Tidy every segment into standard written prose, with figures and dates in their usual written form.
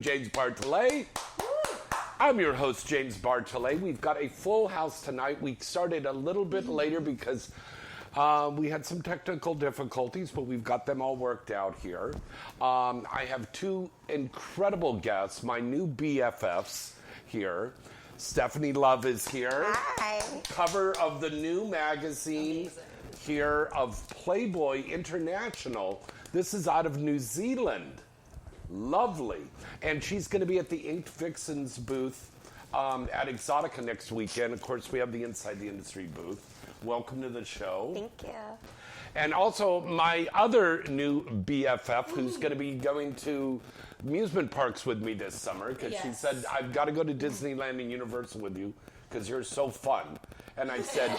James Bartolet. I'm your host, James Bartolet. We've got a full house tonight. We started a little bit later because we had some technical difficulties, but we've got them all worked out here. I have two incredible guests, my new BFFs here. Stephanie Love is here. Hi. Cover of the new magazine here of Playboy International. This is out of New Zealand. Lovely. And she's going to be at the Inked Vixens booth at Exotica next weekend. Of course, we have the Inside the Industry booth. Welcome to the show. Thank you. And also my other new BFF who's going to be going to amusement parks with me this summer because she said, I've got to go to Disneyland and Universal with you because you're so fun. And I said,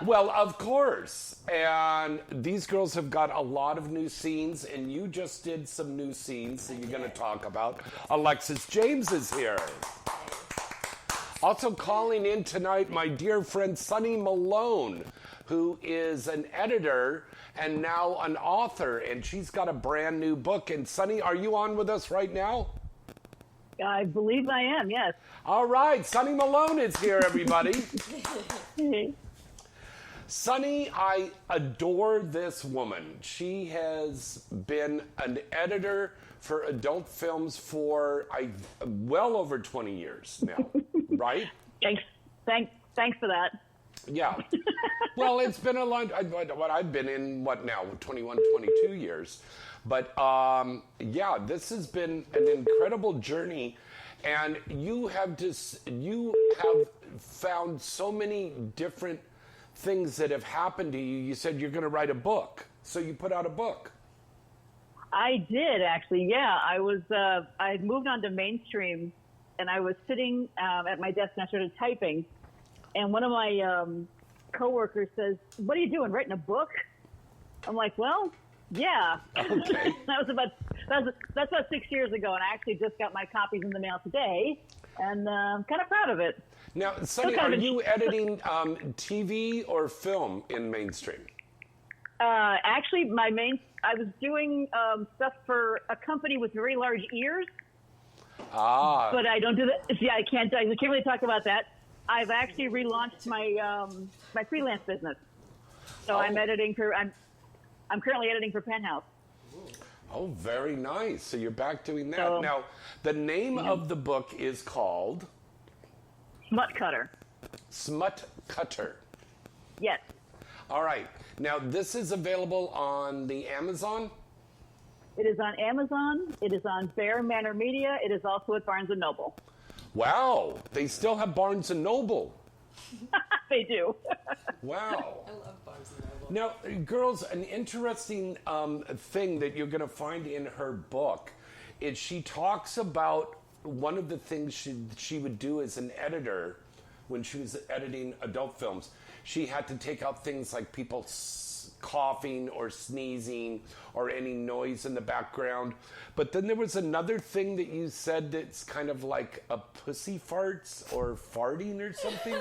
well, of course. And these girls have got a lot of new scenes, and you just did some new scenes that you're going to talk about. Alexis James is here. Also calling in tonight, my dear friend Sonny Malone, who is an editor and now an author, and she's got a brand new book. And Sonny, are you on with us right now? I believe I am, yes. All right, Sonny Malone is here, everybody. Sonny, I adore this woman. She has been an editor for adult films for well over 20 years now, right? Thanks for that. Yeah. Well, it's been a long time. What I've been in, 21, 22 years. But yeah, this has been an incredible journey. And you have found so many different things that have happened to you. You said you're going to write a book. So you put out a book. I did, actually, yeah. I moved on to mainstream, and I was sitting at my desk, and I started typing. And one of my coworkers says, "What are you doing, writing a book?" I'm like, well, yeah. Okay. That's about 6 years ago, and I actually just got my copies in the mail today, and I'm kind of proud of it. Now, Sonny, are you editing TV or film in mainstream? Actually, I was doing stuff for a company with very large ears. Ah. But I don't do that. Yeah, I can't really talk about that. I've actually relaunched my my freelance business. So I'm currently editing for Penthouse. Oh, very nice. So you're back doing that. So, now, the name of the book is called? Smut Cutter. Smut Cutter. Yes. All right. Now, this is available on the Amazon? It is on Amazon. It is on Bear Manor Media. It is also at Barnes & Noble. Wow. They still have Barnes & Noble. They do. Wow. I love Barnes & Noble. Now, girls, an interesting thing that you're going to find in her book is she talks about one of the things she would do as an editor when she was editing adult films. She had to take out things like people coughing or sneezing or any noise in the background. But then there was another thing that you said that's kind of like a pussy farts or farting or something.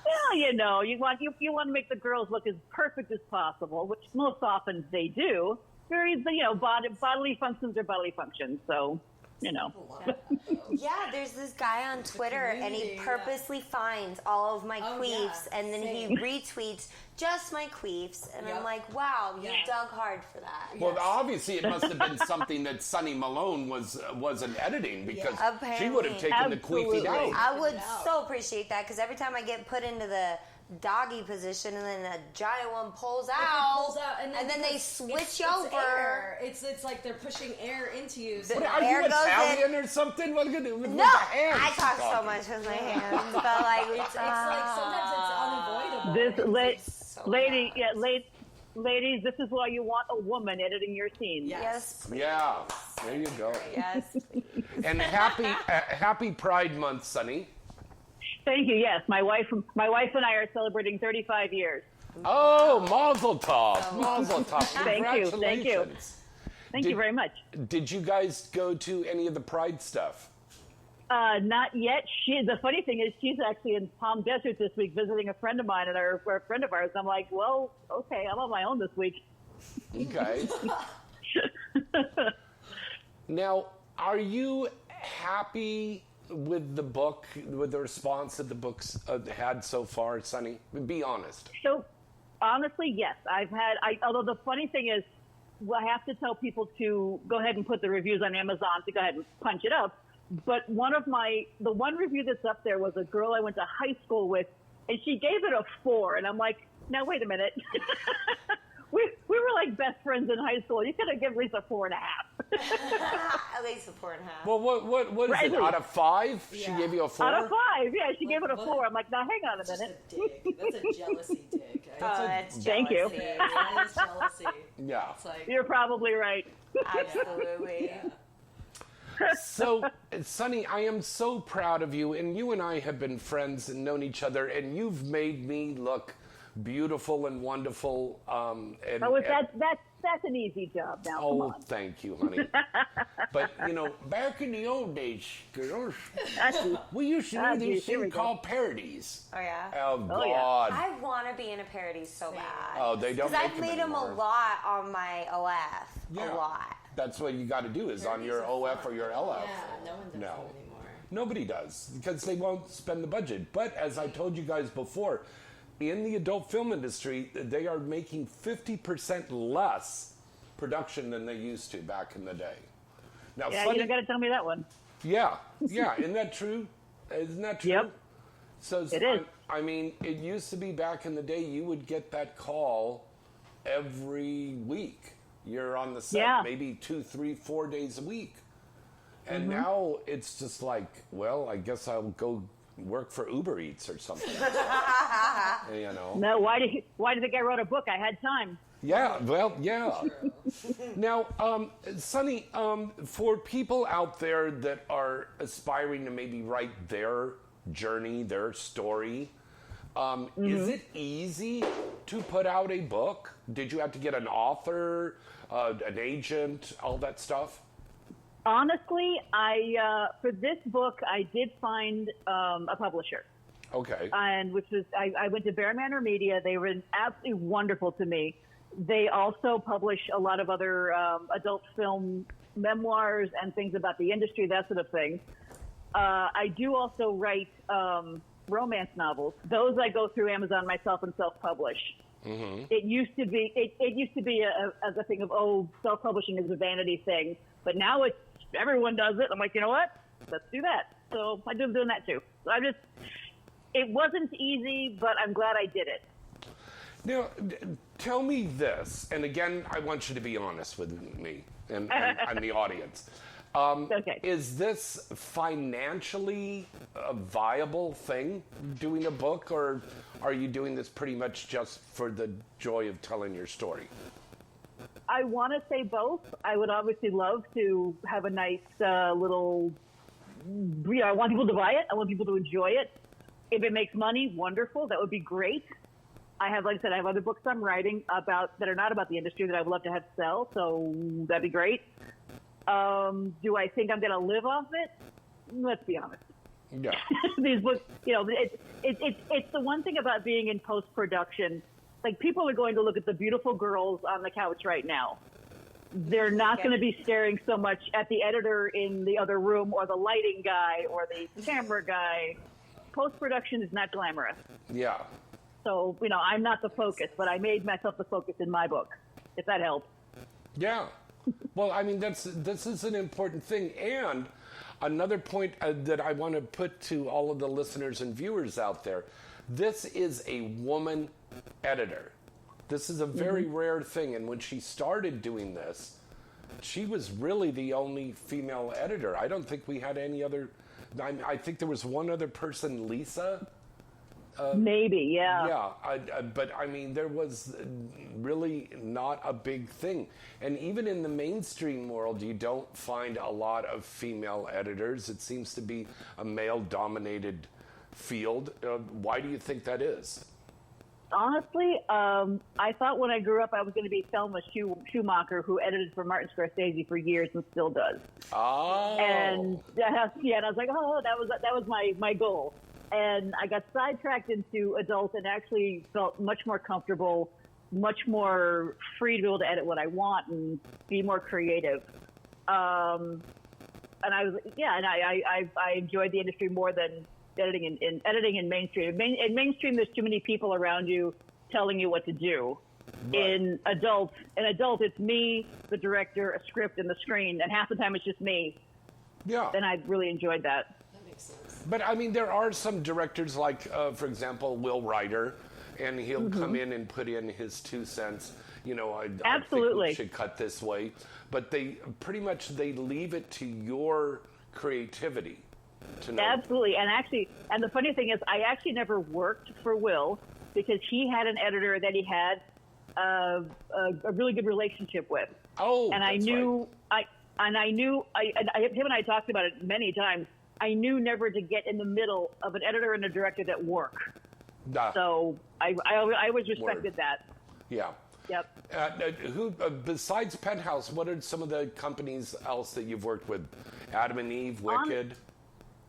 Well, you want to make the girls look as perfect as possible, which most often they do. Bodily functions are bodily functions, so. Yeah, there's this guy on Twitter, and he purposely finds all of my queefs, and then he retweets just my queefs, and I'm like, wow, you dug hard for that. Well, obviously it must have been something that Sonny Malone wasn't editing because she would have taken the queefy out. I would so appreciate that, because every time I get put into the doggy position and then a giant one pulls out and then they switch over. Air. It's like they're pushing air into you. So Are you Italian or something? What are you gonna do? No, I talk so much with my hands, but like it's like sometimes it's unavoidable. Ladies, this is why you want a woman editing your scenes. Yes. Yeah, there you go. Yes. And happy Pride Month, Sonny. Thank you. Yes, my wife and I are celebrating 35 years. Oh, Mazel Tov! Mazel Tov! Thank you. Thank you very much. Did you guys go to any of the Pride stuff? Not yet. The funny thing is, she's actually in Palm Desert this week visiting a friend of mine and a friend of ours. I'm like, well, okay, I'm on my own this week. Okay. Now, Are you happy with the book, with the response that the book's had so far, Sonny? Be honest. So, honestly, yes. Although the funny thing is, I have to tell people to go ahead and put the reviews on Amazon to go ahead and punch it up. But the one review that's up there was a girl I went to high school with, and she gave it a 4. And I'm like, now, wait a minute. We were like best friends in high school. You could have given at least a 4.5. At least a 4.5. Well, what is it? Out of 5? Yeah. She gave you a 4? Out of 5, yeah. She gave it a 4. I'm like, now hang on a minute. That's a jealousy dig. That's thank you. That is jealousy. Yeah. It's like, you're probably right. Absolutely. Yeah. So, Sonny, I am so proud of you, and you and I have been friends and known each other, and you've made me look beautiful and wonderful. That's an easy job now. Oh, come on. thank you, honey. But, back in the old days, girls, we used to do these things called parodies. Oh, yeah? Oh, God. Yeah. I want to be in a parody so bad. Oh, they don't. Because I've made them a lot on my OF. Yeah. A lot. That's what you got to do is on your OF or your LF. Yeah, no one does that anymore. Nobody does because they won't spend the budget. But as I told you guys before, in the adult film industry, they are making 50% less production than they used to back in the day. Now, Yeah, you don't got to tell me that one. Yeah. Isn't that true? Isn't that true? Yep. So It is. I mean, it used to be back in the day, you would get that call every week. You're on the set maybe 2, 3, 4 days a week. And now it's just like, well, I guess I'll go work for Uber Eats or something. No, why do you think I wrote a book? I had time. Yeah, well, yeah. Now, Sonny, for people out there that are aspiring to maybe write their journey, their story, is it easy to put out a book? Did you have to get an author, an agent, all that stuff? Honestly, for this book, I did find a publisher. Okay. And I went to Bear Manor Media. They were absolutely wonderful to me. They also publish a lot of other adult film memoirs and things about the industry, that sort of thing. I do also write romance novels. Those I go through Amazon myself and self-publish. Mm-hmm. It used to be as a thing of self-publishing is a vanity thing, but now everyone does it. I'm like, you know what? Let's do that. So I'm doing that too. So it wasn't easy, but I'm glad I did it. Now, tell me this, and again, I want you to be honest with me and the audience. Okay. Is this financially a viable thing, doing a book, or are you doing this pretty much just for the joy of telling your story? I want to say both. I would obviously love to have a nice little... I want people to buy it. I want people to enjoy it. If it makes money, wonderful. That would be great. Like I said, I have other books I'm writing that are not about the industry that I would love to have sell, so that'd be great. Do I think I'm going to live off it? Let's be honest. Yeah. These books, it's the one thing about being in post-production. Like, people are going to look at the beautiful girls on the couch right now. They're not going to be staring so much at the editor in the other room or the lighting guy or the camera guy. Post-production is not glamorous. Yeah. So, I'm not the focus, but I made myself the focus in my book, if that helps. Yeah. Well, I mean, this is an important thing. And another point that I want to put to all of the listeners and viewers out there, this is a woman editor. This is a very rare thing. And when she started doing this, she was really the only female editor. I don't think we had any other. I think there was one other person, Lisa. Maybe, yeah. Yeah, but I mean, there was really not a big thing. And even in the mainstream world, you don't find a lot of female editors. It seems to be a male-dominated field. Why do you think that is? Honestly, I thought when I grew up I was going to be Thelma Schumacher, who edited for Martin Scorsese for years and still does. Oh. And and I was like, that was my goal. And I got sidetracked into adult and actually felt much more comfortable, much more free to be able to edit what I want and be more creative. I enjoyed the industry more than editing in mainstream. In mainstream, there's too many people around you telling you what to do. Right. In adult, it's me, the director, a script, and the screen, and half the time it's just me. Yeah. And I really enjoyed that. That makes sense. But I mean, there are some directors like, for example, Will Ryder, and he'll come in and put in his 2 cents. You know, I think we should cut this way. But they pretty much leave it to your creativity to know. Absolutely. And the funny thing is, I actually never worked for Will because he had an editor that he had a really good relationship with. Oh, and I knew, right. him and I talked about it many times. I knew never to get in the middle of an editor and a director that work. So I always respected that. Yeah. Yep. Who besides Penthouse? What are some of the companies else that you've worked with? Adam and Eve, Wicked.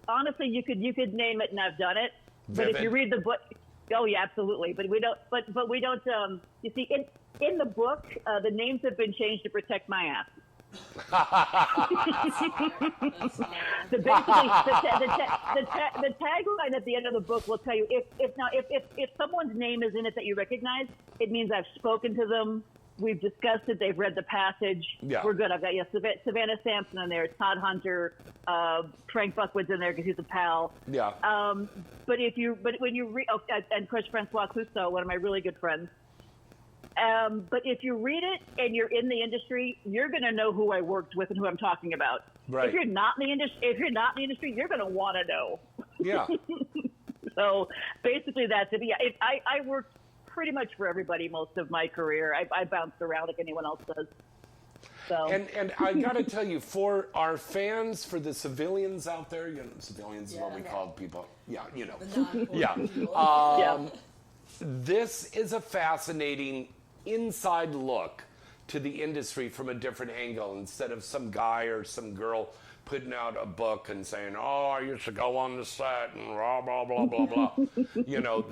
Honestly, you could name it, and I've done it. Vivid. But if you read the book, oh yeah, absolutely. But we don't. But we don't. You see, in the book, the names have been changed to protect my ass. So basically, the tagline at the end of the book will tell you if someone's name is in it that you recognize, it means I've spoken to them. We've discussed it. They've read the passage. Yeah. We're good. I've got Savannah Sampson in there. Todd Hunter, Frank Buckwood's in there because he's a pal. Yeah. But when you read, and of course Francois Clouseau, one of my really good friends. But if you read it and you're in the industry, you're going to know who I worked with and who I'm talking about. Right. If you're not in the industry, you're going to want to know. Yeah. So basically, that's it. Yeah, I worked pretty much for everybody most of my career. I bounced around like anyone else does. So. And I got to tell you, for our fans, for the civilians out there, civilians is what we call people. Yeah, Yeah. This is a fascinating inside look to the industry from a different angle, instead of some guy or some girl putting out a book and saying, oh, I used to go on the set and blah, blah, blah, blah, blah.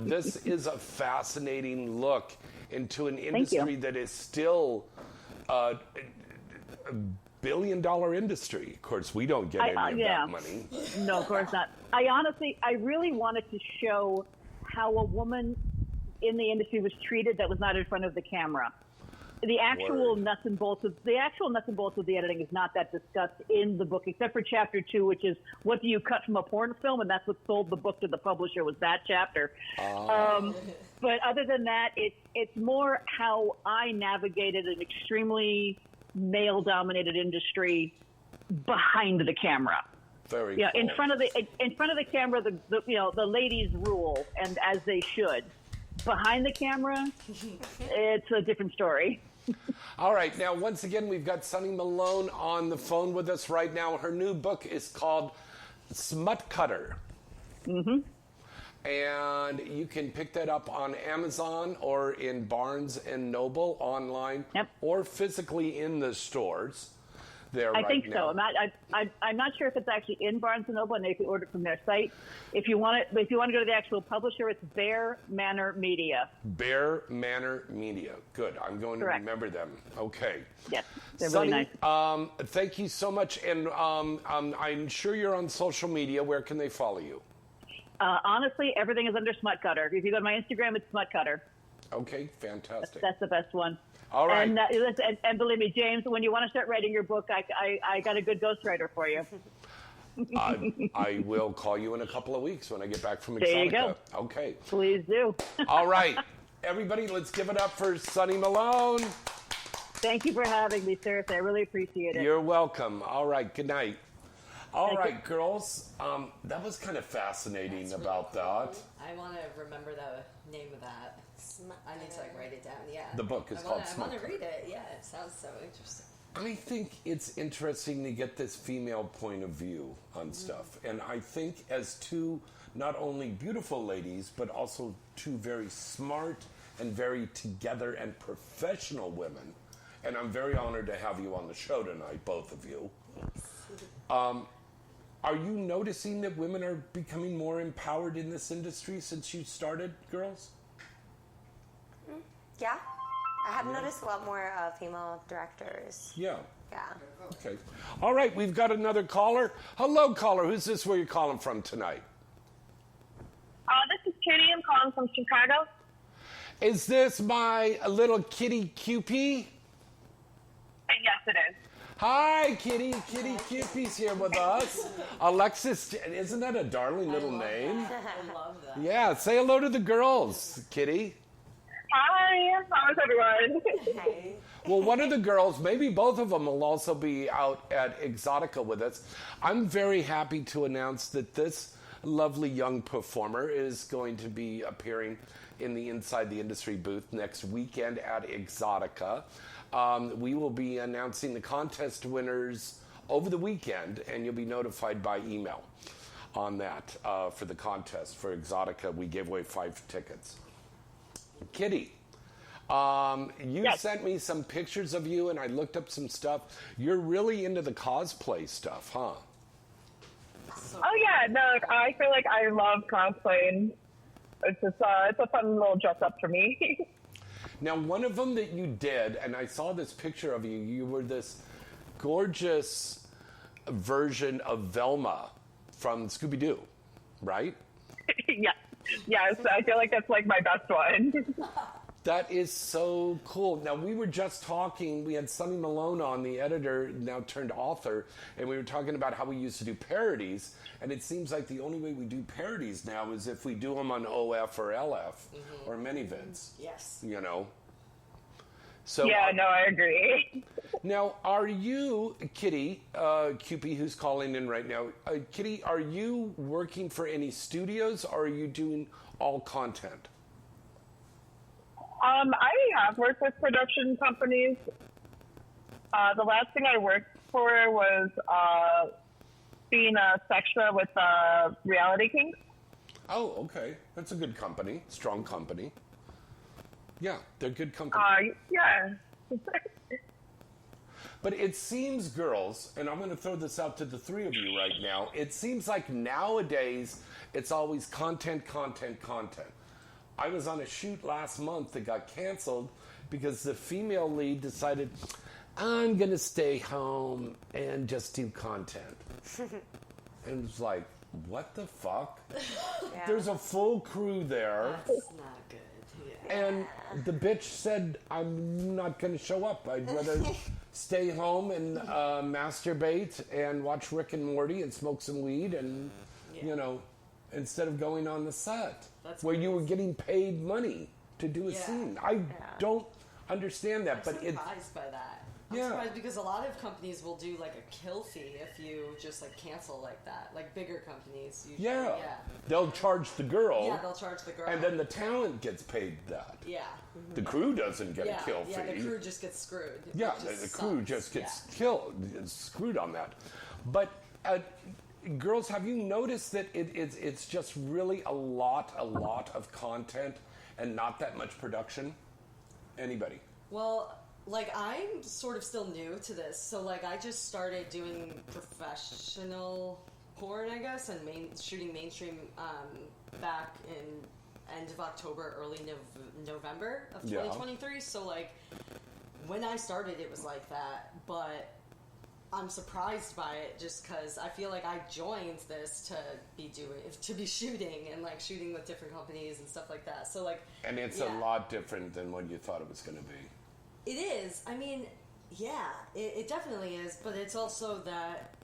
This is a fascinating look into an industry that is still a billion-dollar industry. Of course, we don't get any of that money. No, of course not. I really wanted to show how a woman in the industry was treated that was not in front of the camera. The actual nuts and bolts of the editing is not that discussed in the book, except for chapter 2, which is what do you cut from a porn film, and that's what sold the book to the publisher, was that chapter. But other than that, it's more how I navigated an extremely male-dominated industry behind the camera. Very cool. In front of the camera, the ladies rule, and as they should. Behind the camera, it's a different story. All right. Now, once again, we've got Sonny Malone on the phone with us right now. Her new book is called Smut Cutter. Mm-hmm. And you can pick that up on Amazon or in Barnes & Noble online, or physically in the stores. I think so. I'm not sure if it's actually in Barnes & Noble, and they can order it from their site. If you want to go to the actual publisher, it's Bear Manor Media. Bear Manor Media. Good. I'm going to remember them. Okay. Yes, they're really nice. Thank you so much. And I'm sure you're on social media. Where can they follow you? Honestly, everything is under Smut Cutter. If you go to my Instagram, it's Smut Cutter. Okay, fantastic. That's the best one. All right. And believe me, James, when you want to start writing your book, I got a good ghostwriter for you. I will call you in a couple of weeks when I get back from Exotica. There you go. Okay. Please do. All right. Everybody, let's give it up for Sonny Malone. Thank you for having me, Seriously, I really appreciate it. You're welcome. All right. Good night. All right, girls. That was kind of fascinating about that. I want to remember the name of that. I need to write it down. Yeah. The book is called Smut Cutter. I want to read it. Yeah, it sounds so interesting. I think it's interesting to get this female point of view on stuff. And I think as two not only beautiful ladies, but also two very smart and very together and professional women. And I'm very honored to have you on the show tonight, both of you. Are you noticing that women are becoming more empowered in this industry since you started, girls? Yeah. I have noticed a lot more female directors. Yeah. Yeah. Okay. All right, we've got another caller. Hello, caller. Who's this? Where you calling from tonight? This is Kitty. I'm calling from Chicago. Is this my little Kitty Kewpie? Yes, it is. Hi, Kitty. Kitty Kewpie's here with us. Alexis, isn't that a darling little name? I love that. Yeah, say hello to the girls, Kitty. Hi. How's everyone? Hey. Well, one of the girls, maybe both of them, will also be out at Exotica with us. I'm very happy to announce that this lovely young performer is going to be appearing in the Inside the Industry booth next weekend at Exotica. We will be announcing the contest winners over the weekend, and you'll be notified by email on that for the contest for Exotica. We gave away 5 tickets. Kitty, you Yes. sent me some pictures of you, and I looked up some stuff. You're really into the cosplay stuff, huh? Oh yeah, no, I feel like I love cosplaying. It's just it's a fun little dress up for me. Now, one of them that you did, and I saw this picture of you, you were this gorgeous version of Velma from Scooby-Doo, right? Yeah. Yes, I feel like that's like my best one. That is so cool. Now, we were just talking, we had Sonny Malone on, the editor, now turned author, and we were talking about how we used to do parodies, and it seems like the only way we do parodies now is if we do them on OF or LF or Minivids, Yes. you know? So, Yeah, no, I agree. now, are you, Kitty Kewpie, who's calling in right now, Kitty, are you working for any studios, or are you doing all content? I have worked with production companies. The last thing I worked for was being a sextra with Reality Kings. Oh, okay. That's a good company. Strong company. Yeah, they're good company. Yeah. But it seems, girls, and I'm going to throw this out to the 3 of you right now, it seems like nowadays it's always content, content, content. I was on a shoot last month that got canceled because the female lead decided, I'm going to stay home and just do content. And it was like, what the fuck? Yeah. There's a full crew there. That's not good. Yeah. And the bitch said, I'm not going to show up. I'd rather stay home and masturbate and watch Rick and Morty and smoke some weed and, you know, instead of going on the set That's where you were crazy. getting paid money to do a Yeah. scene. I don't understand that, I'm but it's... surprised by that. I'm Yeah. surprised because a lot of companies will do like a kill fee if you just like cancel like that. Like bigger companies usually. Yeah. Yeah. They'll charge the girl, Yeah, they'll charge the girl. and then the talent gets paid that. Yeah. The crew doesn't get Yeah. a kill Yeah, fee. the crew just gets screwed. Yeah, which the crew sucks. just gets Yeah. killed, screwed on that. But girls, have you noticed that it's just really a lot of content and not that much production? Anybody? Well, like I'm sort of still new to this, so like I just started doing professional porn, I guess, and shooting mainstream back in end of October, early November of Yeah. 2023. So like when I started, it was like that, but I'm surprised by it just because I feel like I joined this to be shooting and like shooting with different companies and stuff like that. So like, And it's yeah. a lot different than what you thought it was going to be. It is. I mean, yeah, it definitely is. But it's also that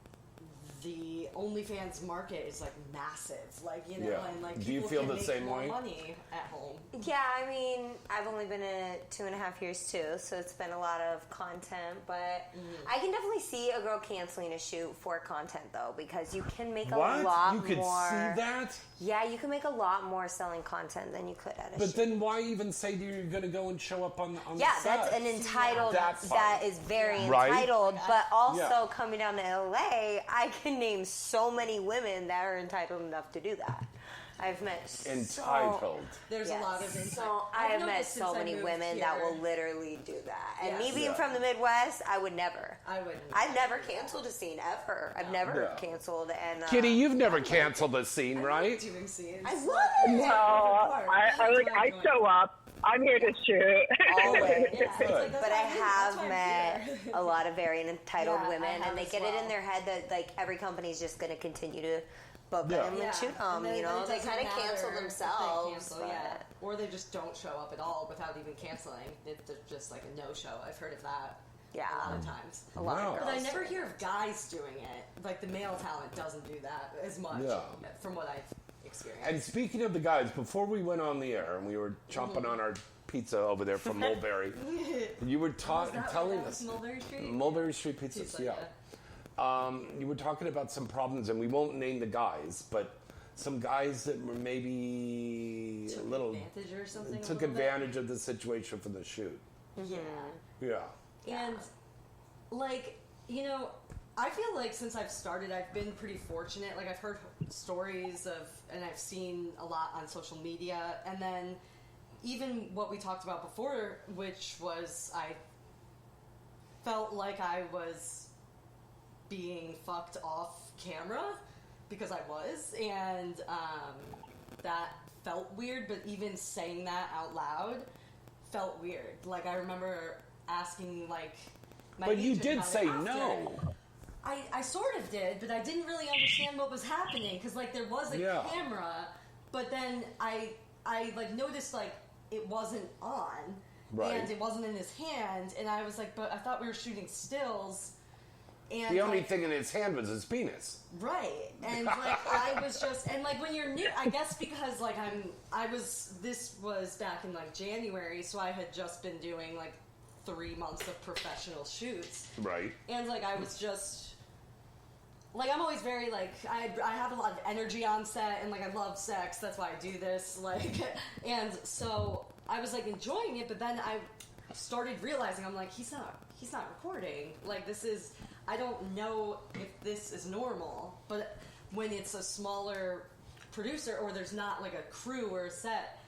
the OnlyFans market is like massive. Like, you know, Yeah. and like Do you people feel can the make same more way? money at home. Yeah, I mean, I've only been in it 2.5 years too, so it's been a lot of content. But I can definitely see a girl canceling a shoot for content though, because you can make a lot You could more. see that? Yeah, you can make a lot more selling content than you could at a But shoot. then why even say that you're going to go and show up on Yeah, the set? that's an entitled. That's That fine. is very Right? entitled. But also Yeah. coming down to LA, I can name so many women that are entitled enough to do that. I've met Entitled. There's Yes. a lot of So I have met so many women that will literally do that. And me Yes. being Yeah. from the Midwest, I would never. I wouldn't. I've never canceled a scene ever. I've never Yeah. canceled. And Kitty, you've never canceled a scene, right? Doing scenes. I Like, would. No, I show up. I'm here to shoot. always. It's like, But I have met a lot of very entitled Yeah, I women, have and they as get it in well. their head that like every company's just going to continue to book them Yeah. and shoot them. And You know, it they doesn't kind of matter cancel if they themselves. cancel, but- yeah. Or they just don't show up at all without even canceling. It's just like a no-show. I've heard of that Yeah. a lot of times. A lot Wow. of But I girls. never hear of guys doing it. Like the male talent doesn't do that as much, Yeah. from what I've experienced. And speaking of the guys, before we went on the air and we were chomping on our pizza over there from Mulberry, you were telling us Mulberry Street. Mulberry Street Pizzas, Pizza, yeah. You were talking about some problems, and we won't name the guys, but some guys that were maybe Took a little advantage or something. took a little advantage of the situation for the shoot. bit. Yeah. Yeah. And like, you know, I feel like since I've started, I've been pretty fortunate. Like I've heard stories of, and I've seen a lot on social media, and then even what we talked about before, which was I felt like I was being fucked off camera because I was, and that felt weird. But even saying that out loud felt weird. Like I remember asking like my But you agent did about it say after. no. I sort of did, but I didn't really understand what was happening because like there was a Yeah. camera, but then I like noticed like it wasn't on, Right. and it wasn't in his hand, and I was like, but I thought we were shooting stills, and The only like, thing in his hand was his penis. right, and like I was just, and like when you're new, I guess because like this was back in like January, so I had just been doing like 3 months of professional shoots. Right. And like I was just like I'm always very like I have a lot of energy on set, and like I love sex, that's why I do this, like and so I was like enjoying it, but then I started realizing I'm like he's not recording, like this is, I don't know if this is normal. But when it's a smaller producer or there's not like a crew or a set,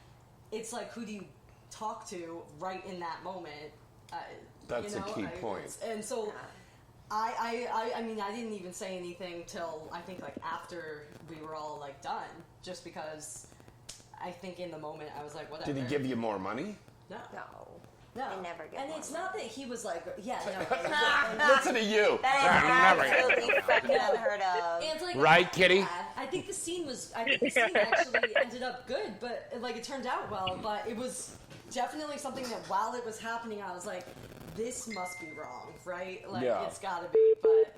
it's like who do you talk to right in that moment? That's a key point. And so I mean, I didn't even say anything till I think like after we were all like done, just because I think in the moment I was like, whatever. Did he give you more money? No. No. I never get And more it's not that he was like, yeah, no. Listen to you. That is absolutely fucking unheard of. And like, Right, Kitty? yeah, I think the scene actually ended up good, but like it turned out well. But it was definitely something that while it was happening, I was like, this must be wrong, right? Like Yeah. it's gotta be. But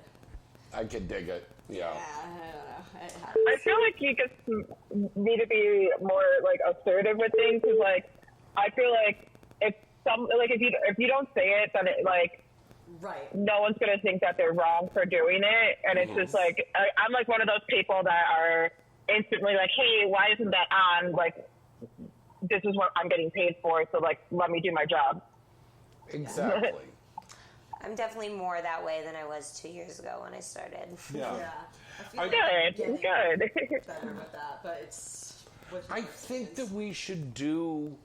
I could dig it. Yeah. yeah, I don't know. It I happens. feel like you just need to be more like assertive with things, because like I feel like if you don't say it, then it like Right. no one's gonna think that they're wrong for doing it, and it's just like I'm like one of those people that are instantly like, hey, why isn't that on? Like this is what I'm getting paid for, so like let me do my job. Exactly. I'm definitely more that way than I was 2 years ago when I started. Yeah. Yeah. I feel I- like Good, good. better with that, but it's. With I your think that experience. we should do.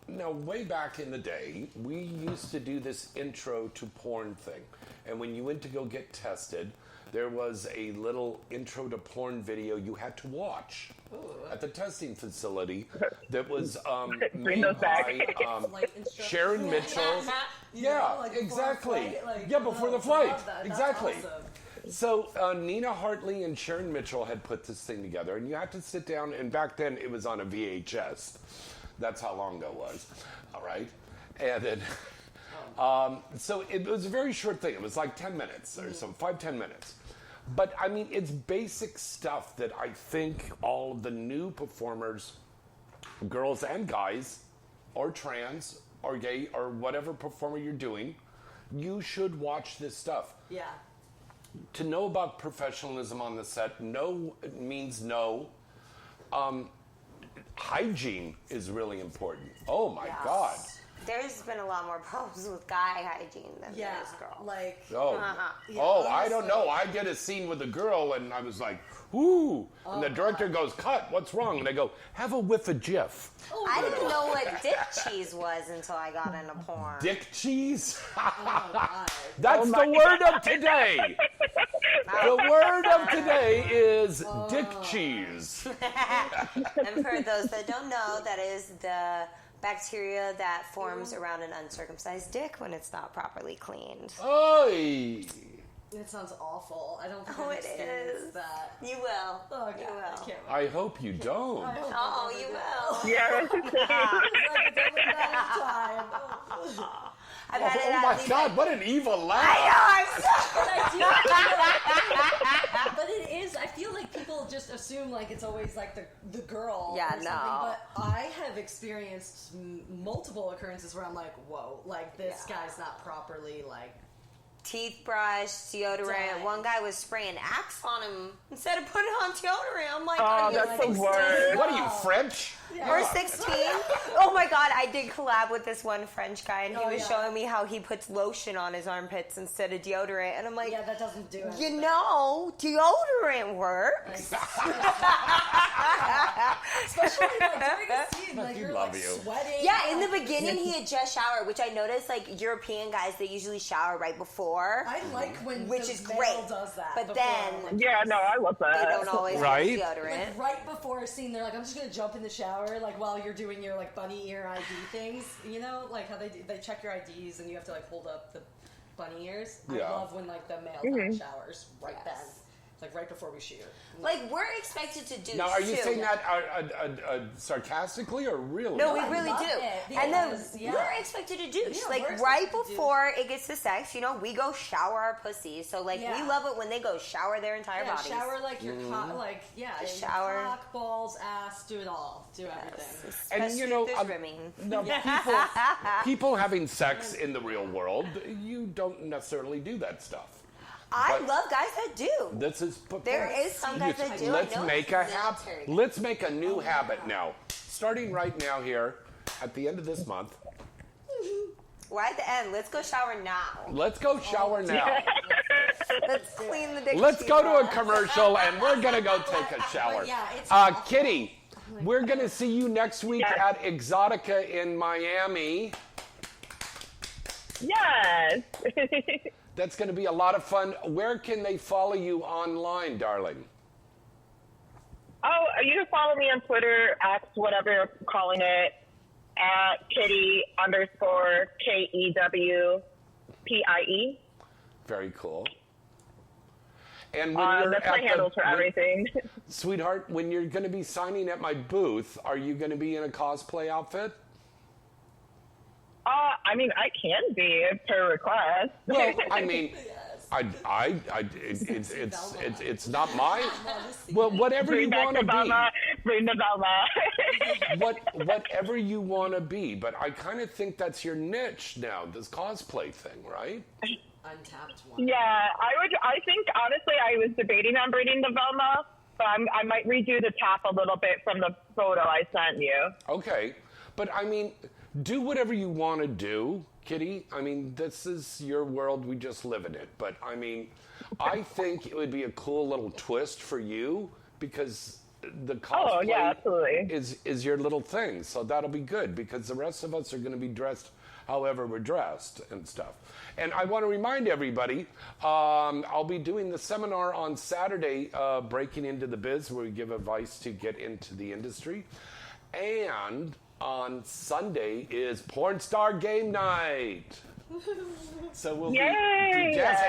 Now, way back in the day, we used to do this intro to porn thing. And when you went to go get tested, there was a little intro to porn video you had to watch at the testing facility that was Bring made those back. by Like instructions. Sharon Mitchell. You know, Yeah, like before a exactly. flight, like, Yeah, before the I flight. love that. That's Exactly. awesome. So Nina Hartley and Sharon Mitchell had put this thing together, and you had to sit down, and back then it was on a VHS. That's how long ago it was. All right. And then, so it was a very short thing. It was like 10 minutes or so, 5-10 minutes. But I mean, it's basic stuff that I think all of the new performers, girls and guys, or trans, or gay, or whatever performer you're doing, you should watch this stuff. Yeah. To know about professionalism on the set, no means no. Hygiene is really important. Oh my God. There's been a lot more problems with guy hygiene than Yeah. there is girl. Like. Oh, Yeah, I don't honestly. know. I did a scene with a girl, and I was like, "Ooh!" And the director goes, "Cut! What's wrong?" And I go, "Have a whiff of Jif." I didn't know what dick cheese was until I got into porn. Dick cheese. Oh, God. That's the word of today. The word of today is dick cheese. And for those that don't know, that is the bacteria that forms around an uncircumcised dick when it's not properly cleaned. Oy! It sounds awful. I don't think Oh, I've it experienced is. that. You will. Oh, You God, I will. can't wait. I hope you don't. Oh, you will. Yeah, that's the thing. It's like a different time. I've had it Oh at my least- God, what an evil laugh. I know, I'm But it is, I feel like people just assume like it's always like the girl Yeah, or something. no. But I have experienced multiple occurrences where I'm like, whoa, like this guy's not properly like... teeth brush, deodorant. Done. One guy was spraying Axe on him instead of putting on deodorant. I'm like, Oh, are you that's the 16? worst. What are you, French? Or 16? Oh my God, I did collab with this one French guy, and he Oh, was yeah. showing me how he puts lotion on his armpits instead of deodorant. And I'm like, Yeah, that doesn't do it. you know, deodorant works. Especially like during a scene, like do you're love like you. sweating. Yeah, in the beginning, he had just showered, which I noticed, like, European guys, they usually shower right before. I like when Which the is male great. does that. But before, then- like, Yeah, no, I love that. They don't always Right? use deodorant. like right before a scene, they're like, "I'm just gonna jump in the shower," like while you're doing your like bunny ear ID things. You know, like how they check your IDs and you have to like hold up the bunny ears. Yeah. I love when like the male guy showers right then, like right before we shoot. Like, we're expected to do Now, are you too. saying that sarcastically or really? No, we I really love do. it And then because, yeah. we're expected to douche. Yeah, like, we're right expected to before it gets to sex, you know, we go shower our pussies. So, like, Yeah. we love it when they go shower their entire Yeah, bodies. shower like your like your shower. cock, balls, ass, do it all, do everything. And, Especially you know, if there's rimming. No, people having sex in the real world, you don't necessarily do that stuff. I But- love guys that do. This is There is some guys that do. I Let's know make it's a habit. military. Let's make a new habit now. Starting right now here, at the end of this month. We're at the end. Let's go shower now. Let's go shower now. Let's clean the dick. Let's go to a cheese. commercial and we're gonna go take a shower. yeah, it's awful. Kitty, we're gonna see you next week at Exotica in Miami. Yes. That's gonna be a lot of fun. Where can they follow you online, darling? Oh, you can follow me on Twitter, X, whatever you're calling it, at Kitty_KEWPIE. Very cool. And when you're That's my at handles for everything. Sweetheart, when you're going to be signing at my booth, are you going to be in a cosplay outfit? I mean, I can be per request. Well, I mean, it's not my. Well, whatever you Bring back want the to Velma. Bring the Velma. be, whatever you want to be. But I kind of think that's your niche now, this cosplay thing, right? Untapped one. Yeah, I think, honestly, I was debating on bringing the Velma, but I might redo the top a little bit from the photo I sent you. Okay, but I mean, do whatever you want to do, Kitty. I mean, this is your world. We just live in it. But I mean, I think it would be a cool little twist for you because the cosplay yeah, absolutely. is your little thing. So that'll be good because the rest of us are going to be dressed however we're dressed and stuff. And I want to remind everybody, I'll be doing the seminar on Saturday, Breaking Into the Biz, where we give advice to get into the industry. And on Sunday is Porn Star Game Night. So we'll Yay! be jazz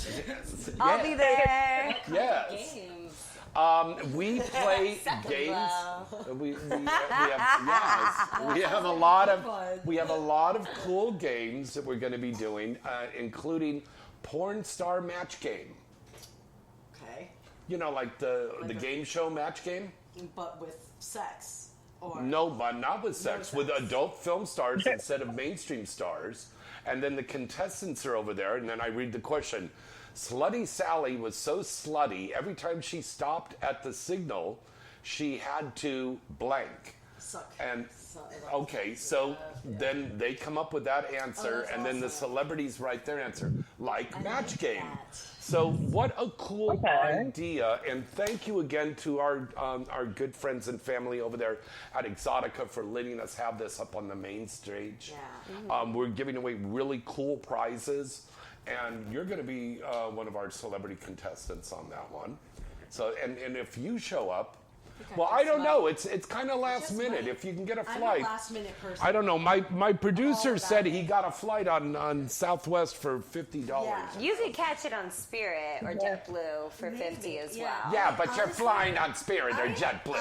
hands. I'll be there. Yes. Games. We play Second games. blow. We have a lot of cool games that we're going to be doing, including Porn Star Match Game. Okay, You know, like the game show match game. but with sex or No, but not with sex. No With sex. adult film stars instead of mainstream stars. And then the contestants are over there, and then I read the question. Slutty Sally was so slutty, every time she stopped at the signal, she had to blank. suck. And Suck. okay, so then they come up with that answer, that's and then the awesome. celebrities write their answer, like Match like Game. that. So what a cool Okay. idea! And thank you again to our good friends and family over there at Exotica for letting us have this up on the main stage. Yeah. We're giving away really cool prizes, and you're going to be one of our celebrity contestants on that one. So, and if you show up, Well, I don't know. It's kind of last minute. If you can get a flight. I'm a last minute person. I don't know. My producer said he got a flight on Southwest for $50. Yeah. You could catch it on Spirit or JetBlue for $50 as well. Yeah, but you're flying on Spirit or JetBlue.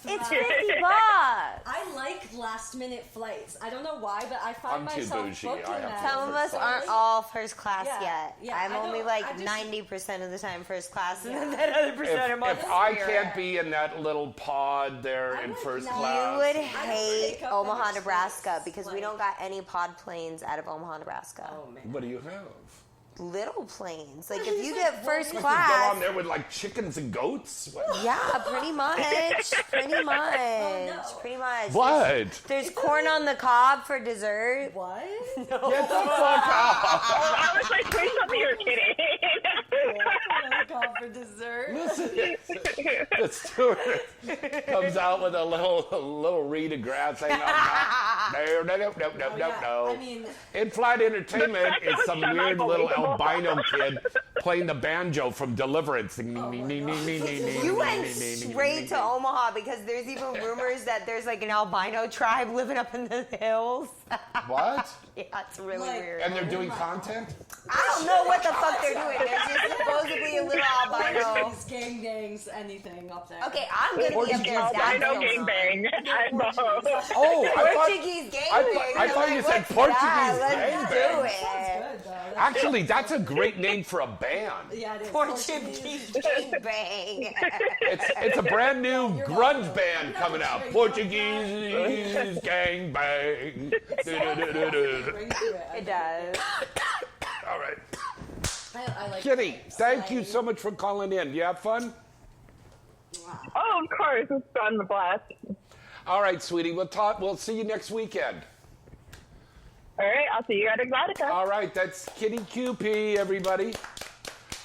It's $50. I like last minute flights. I don't know why, but I find I'm too myself bougie. booking I have them. Some of us aren't all first class Yeah, yet. yeah, I'm I only don't- like I just- 90% of the time first class, and then that other percent are If I can't be in that little pod there in first You class. would don't hate take up Omaha, that Nebraska, space, because we like- don't got any pod planes out of Omaha, Nebraska. Oh man. What do you have? Little planes. Like if you get first You class. go on there with like chickens and goats? What? Yeah, pretty much. Pretty much. no. Pretty much. What? There's corn on the cob for dessert. What? Get the fuck out. I was like, please tell me you're kidding. Call for dessert. Listen, the steward comes out with a little reed of grass saying, no. I mean, In-flight entertainment is some That's weird little unbelievable. albino kid playing the banjo from Deliverance. You went straight to Omaha because there's even rumors that there's like an albino tribe living up in the hills. What? Yeah, it's really Like- weird. And they're doing content? I don't know what the fuck they're doing. There's just supposedly a little albino. Portuguese gangs, anything up there. Okay, I'm gonna be up there. Albino dancing. gangbang. I know. Oh, Portuguese gangbang. I thought you said Portuguese Let's do gangbang. it. Good though. That's Actually, that's a great name for a band. yeah, it is. Portuguese gangbang. It's a brand new grunge band coming out. Portuguese gang bang. Bring to it. It does. All right. I like Kitty, thank you slang. so much for calling in. You have fun? Oh, of course. It's fun, the blast. All right, sweetie. We'll see you next weekend. All right, I'll see you at Exotica. All right, that's Kitty Kewpie, everybody.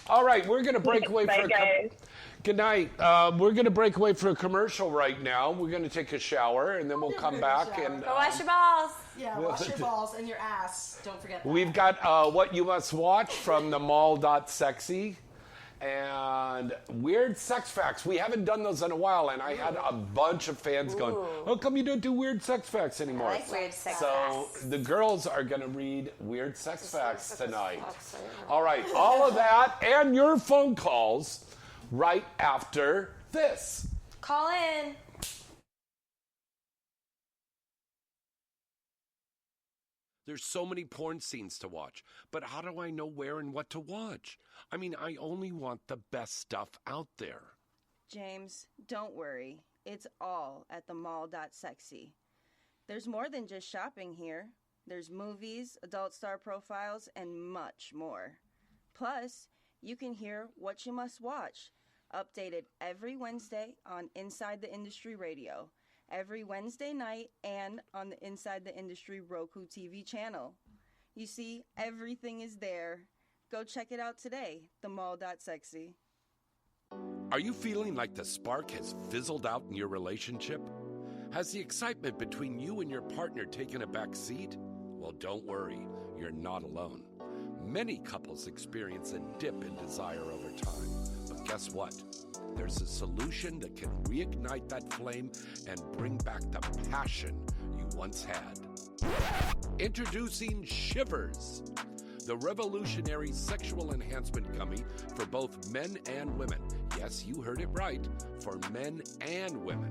All right, we're going to break away Bye, for guys. Good night. We're going to break away for a commercial right now. We're going to take a shower, and then we'll come back. And Go wash your balls. Yeah, wash your balls and your ass. Don't forget that. we've got What You Must Watch from the mall.sexy and Weird Sex Facts. We haven't done those in a while, and I had a bunch of fans going, how come you don't do Weird Sex Facts anymore? I like weird sex So facts. the girls are going to read Weird Sex Facts tonight. All right, all of that and your phone calls right after this. Call in. There's so many porn scenes to watch, but how do I know where and what to watch? I mean, I only want the best stuff out there. James, don't worry. It's all at the mall.sexy. There's more than just shopping here. There's movies, adult star profiles, and much more. Plus, you can hear What You Must Watch, updated every Wednesday on Inside the Industry Radio, every Wednesday night, and on the Inside the Industry Roku TV channel. You see, everything is there. Go check it out today, themall.sexy. Are you feeling like the spark has fizzled out in your relationship? Has the excitement between you and your partner taken a back seat? Well, don't worry, you're not alone. Many couples experience a dip in desire over time. But guess what? There's a solution that can reignite that flame and bring back the passion you once had. Introducing Shivers, the revolutionary sexual enhancement gummy for both men and women. Yes, you heard it right, for men and women.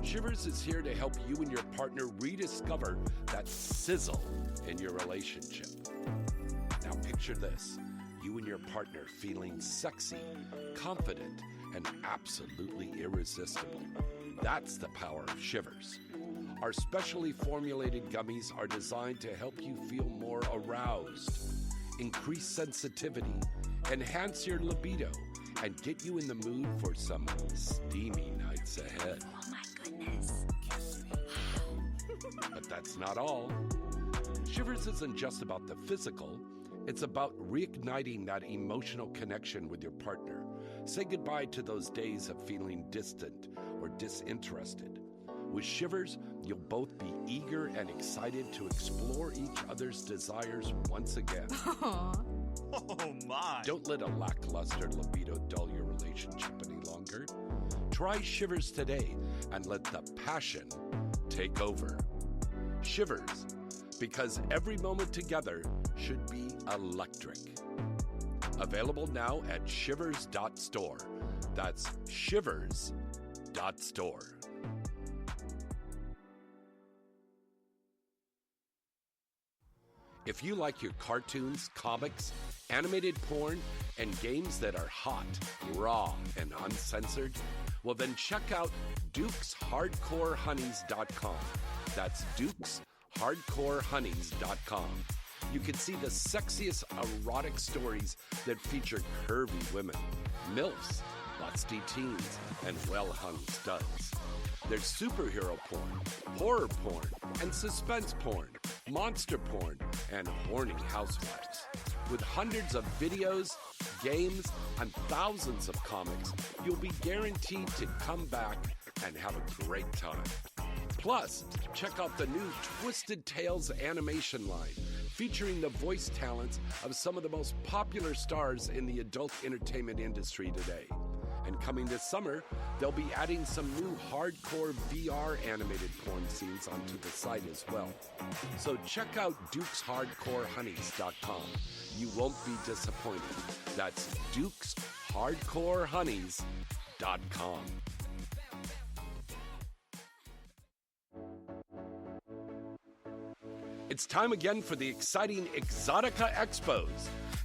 Shivers is here to help you and your partner rediscover that sizzle in your relationship. Now picture this, you and your partner feeling sexy, confident, and absolutely irresistible. That's the power of Shivers. Our specially formulated gummies are designed to help you feel more aroused, increase sensitivity, enhance your libido, and get you in the mood for some steamy nights ahead. Oh my goodness. But that's not all. Shivers isn't just about the physical, it's about reigniting that emotional connection with your partner. Say goodbye to those days of feeling distant or disinterested. With Shivers, you'll both be eager and excited to explore each other's desires once again. Oh my. Don't let a lackluster libido dull your relationship any longer. Try Shivers today and let the passion take over. Shivers, because every moment together should be electric. Available now at shivers.store. That's shivers.store. If you like your cartoons, comics, animated porn, and games that are hot, raw, and uncensored, well then check out dukeshardcorehoney's.com. That's dukeshardcorehoney's.com. You can see the sexiest erotic stories that feature curvy women, MILFs, busty teens, and well-hung studs. There's superhero porn, horror porn, and suspense porn, monster porn, and horny housewives. With hundreds of videos, games, and thousands of comics, you'll be guaranteed to come back and have a great time. Plus, check out the new Twisted Tales animation line, featuring the voice talents of some of the most popular stars in the adult entertainment industry today. And coming this summer, they'll be adding some new hardcore VR animated porn scenes onto the site as well. So check out dukeshardcorehoney's.com. You won't be disappointed. That's dukeshardcorehoney's.com. It's time again for the exciting Exotica Expos.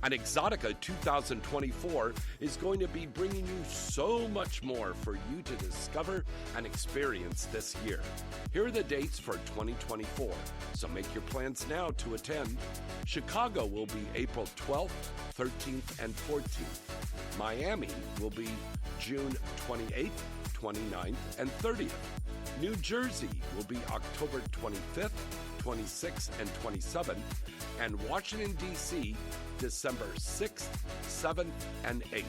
And Exotica 2024 is going to be bringing you so much more for you to discover and experience this year. Here are the dates for 2024, so make your plans now to attend. Chicago will be April 12th, 13th, and 14th. Miami will be June 28th, 29th, and 30th. New Jersey will be October 25th, 26th, and 27th. And Washington, D.C., December 6th, 7th, and 8th.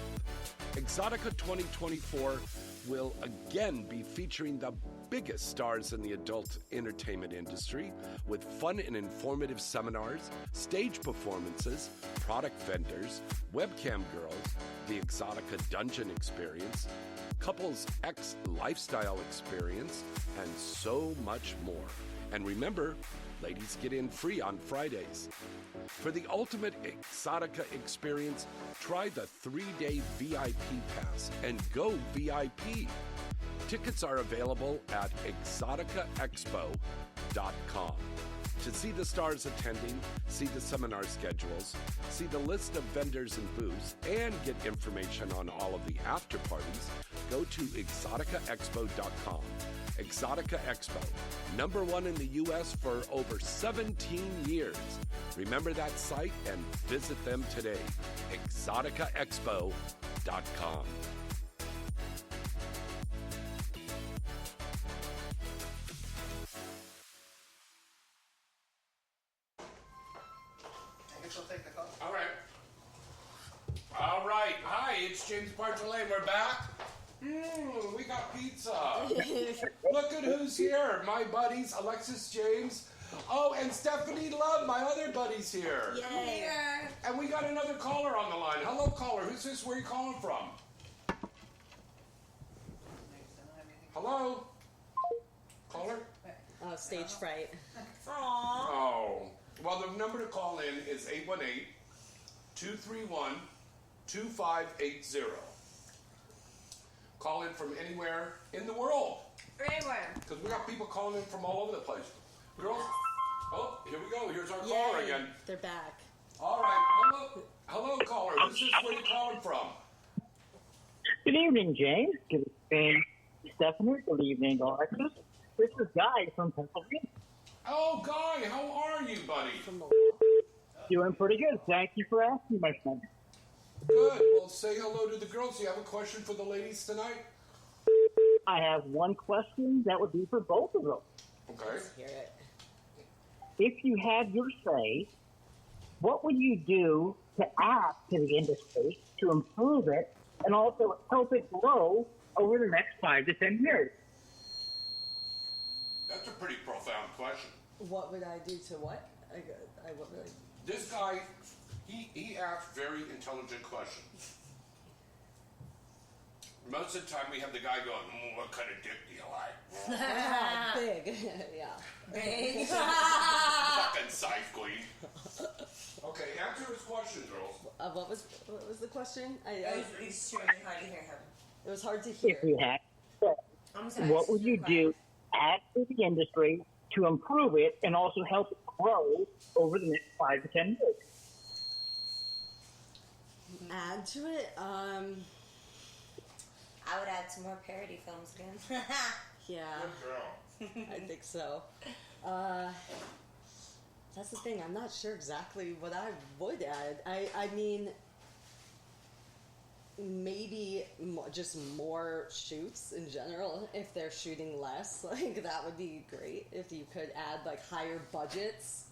Exotica 2024 will again be featuring the biggest stars in the adult entertainment industry with fun and informative seminars, stage performances, product vendors, webcam girls, the Exotica Dungeon Experience, Couples X Lifestyle Experience, and so much more. And remember, ladies get in free on Fridays. For the ultimate Exotica experience, try the 3-day VIP pass and go VIP. Tickets are available at exoticaexpo.com. To see the stars attending, see the seminar schedules, see the list of vendors and booths, and get information on all of the after parties, go to exoticaexpo.com. Exotica Expo, #1 in the U.S. for over 17 years. Remember that site and visit them today. exoticaexpo.com. All right. Hi, it's James Bartolome. We're back. We got pizza. Look at who's here. My buddies, Alexis James. Oh, and Stephanie Love, my other buddy's here. Yay. And we got another caller on the line. Hello, caller. Who's this? Where are you calling from? Hello? Caller? Oh, stage fright. Aww. Oh. Well, the number to call in is 818-231-2580. Call in from anywhere in the world. Anywhere. Because we got people calling in from all over the place. Girls, oh, here we go. Here's our caller again. They're back. All right. Hello, caller. Who's this? Where are you calling from? Good evening, James. Good evening, Stephanie. Good evening, Alexis. This is Guy from Pennsylvania. Oh, Guy, how are you, buddy? Doing pretty good. Thank you for asking, my friend. Good. Well, say hello to the girls. Do you have a question for the ladies tonight? I have one question that would be for both of them. Okay. Let's hear it. If you had your say, what would you do to add to the industry to improve it and also help it grow over the next 5 to 10 years? That's a pretty profound question. What would I do to what? What would I... This guy, he asked very intelligent questions. Most of the time we have the guy going, what kind of dick do you like? Big. Yeah. Big. Fucking side queen. Okay, answer his question, girls. What was the question? It was extremely hard to hear him. It was hard to hear. If you had, I'm sorry. what would you do add to the industry to improve it and also help it grow over the next 5 to 10 years? Add to it? I would add some more parody films again. Yeah. Good girl. I think so. That's the thing. I'm not sure exactly what I would add. I mean, maybe just more shoots in general. If they're shooting less, like that would be great. If you could add like higher budgets.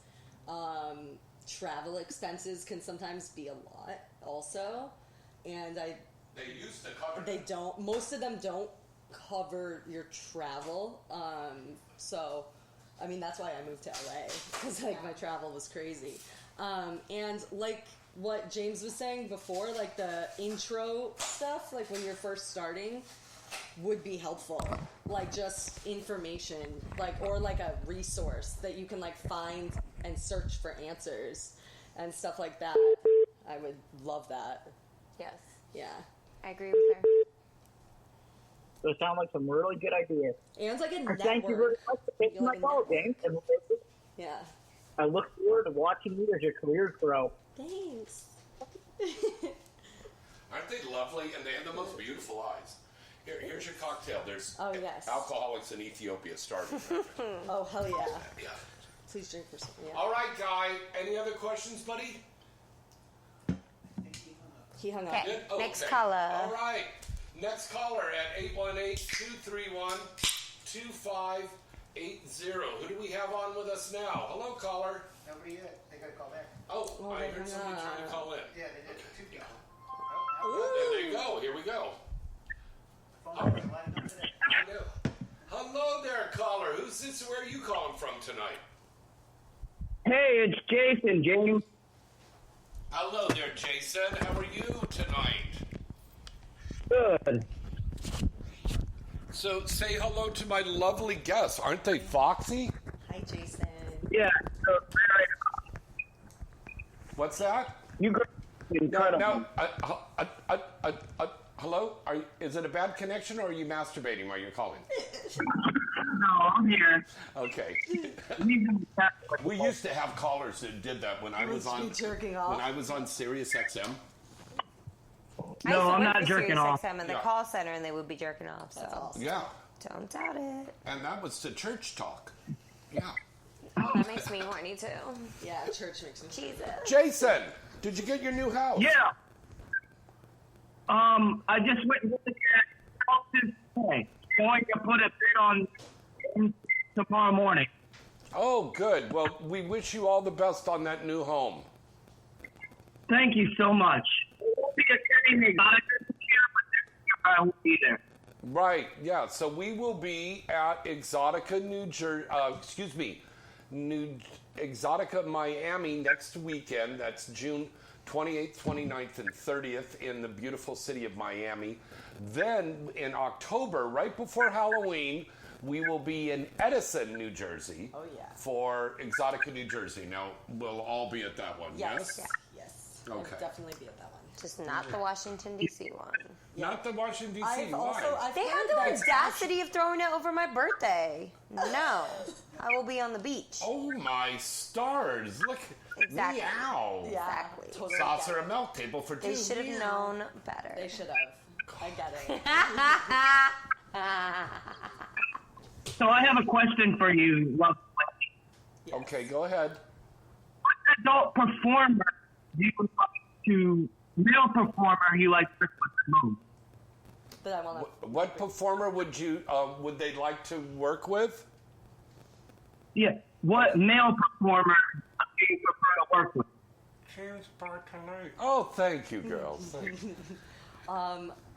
Travel expenses can sometimes be a lot, also, and They used to cover they don't. Most of them don't cover your travel. So, I mean, that's why I moved to LA, because like my travel was crazy. And like what James was saying before, like the intro stuff, like when you're first starting, would be helpful. Like just information, like, or like a resource that you can like find and search for answers and stuff like that. I would love that. Yes. Yeah. I agree with her. Those sound like some really good ideas. And like a network. Thank you very much for taking my Like a call, network. James. And Yeah. I look forward to watching you as your careers grow. Thanks. Aren't they lovely? And they have the most beautiful eyes. Here's your cocktail. There's Oh, yes. alcoholics in Ethiopia started. Oh, hell yeah. Yeah. Please drink for some. Yeah. All right, Guy. Any other questions, buddy? He hung up. Okay. Good? Oh, Next okay. caller. All right. Next caller at 818-231-2580. Who do we have on with us now? Hello, caller. Nobody yet. They got to call back. Oh, Oh, I they heard hung somebody up. trying to call in. Yeah, they did. Two people. There you go. Here we go. Phone number lighting up today. I know. Hello there, caller. Who's this? Where are you calling from tonight? Hey, it's Jason, James. Hello there, Jason. How are you tonight? Good. So say hello to my lovely guests. Aren't they foxy? Hi, Jason. Yeah. So, What's that? you go. No. Hello? Is it a bad connection or are you masturbating while you're calling? No, I'm here. Okay. We used to have callers that did that when I was Would on be jerking off. when I was on Sirius XM. I used No, to I'm work not for jerking Sirius off. XM in the Yeah. call center, and they would be jerking off. So That's awesome. Yeah. don't doubt it. And that was to church talk. Yeah. Oh, that makes me horny too. Yeah, church makes me. Jesus. Jason, did you get your new house? Yeah. I just went and looked at houses today. Going to put a bid on tomorrow morning. Oh, good. Well, we wish you all the best on that new home. Thank you so much. I won't be attending the exotic this year, but next year I will be there. Right, yeah. So we will be at Exotica, Exotica Miami next weekend. That's June 28th, 29th, and 30th in the beautiful city of Miami. Then in October, right before Halloween, we will be in Edison, New Jersey. Oh, yeah. For Exotica, New Jersey. Now, we'll all be at that one, yes? Yes. Yes. Okay. I'd definitely be at that one. Just not the Washington D.C. one. Not the Washington, D.C. I've Why? also I've They heard had the that- audacity of throwing it over my birthday. No, I will be on the beach. Oh, my stars. Look. Exactly. Meow. Yeah, Exactly. Totally Saucer get and milk table for two. They should have known better. it. They should have. I get it. So I have a question for you. Well, Okay, go ahead. what adult performer do you like to, male performer you like to work with the most? But I want to. What performer would they like to work with? Yeah. What male performer do you prefer to work with? James Bartolet. Oh, thank you, girls. Thank you.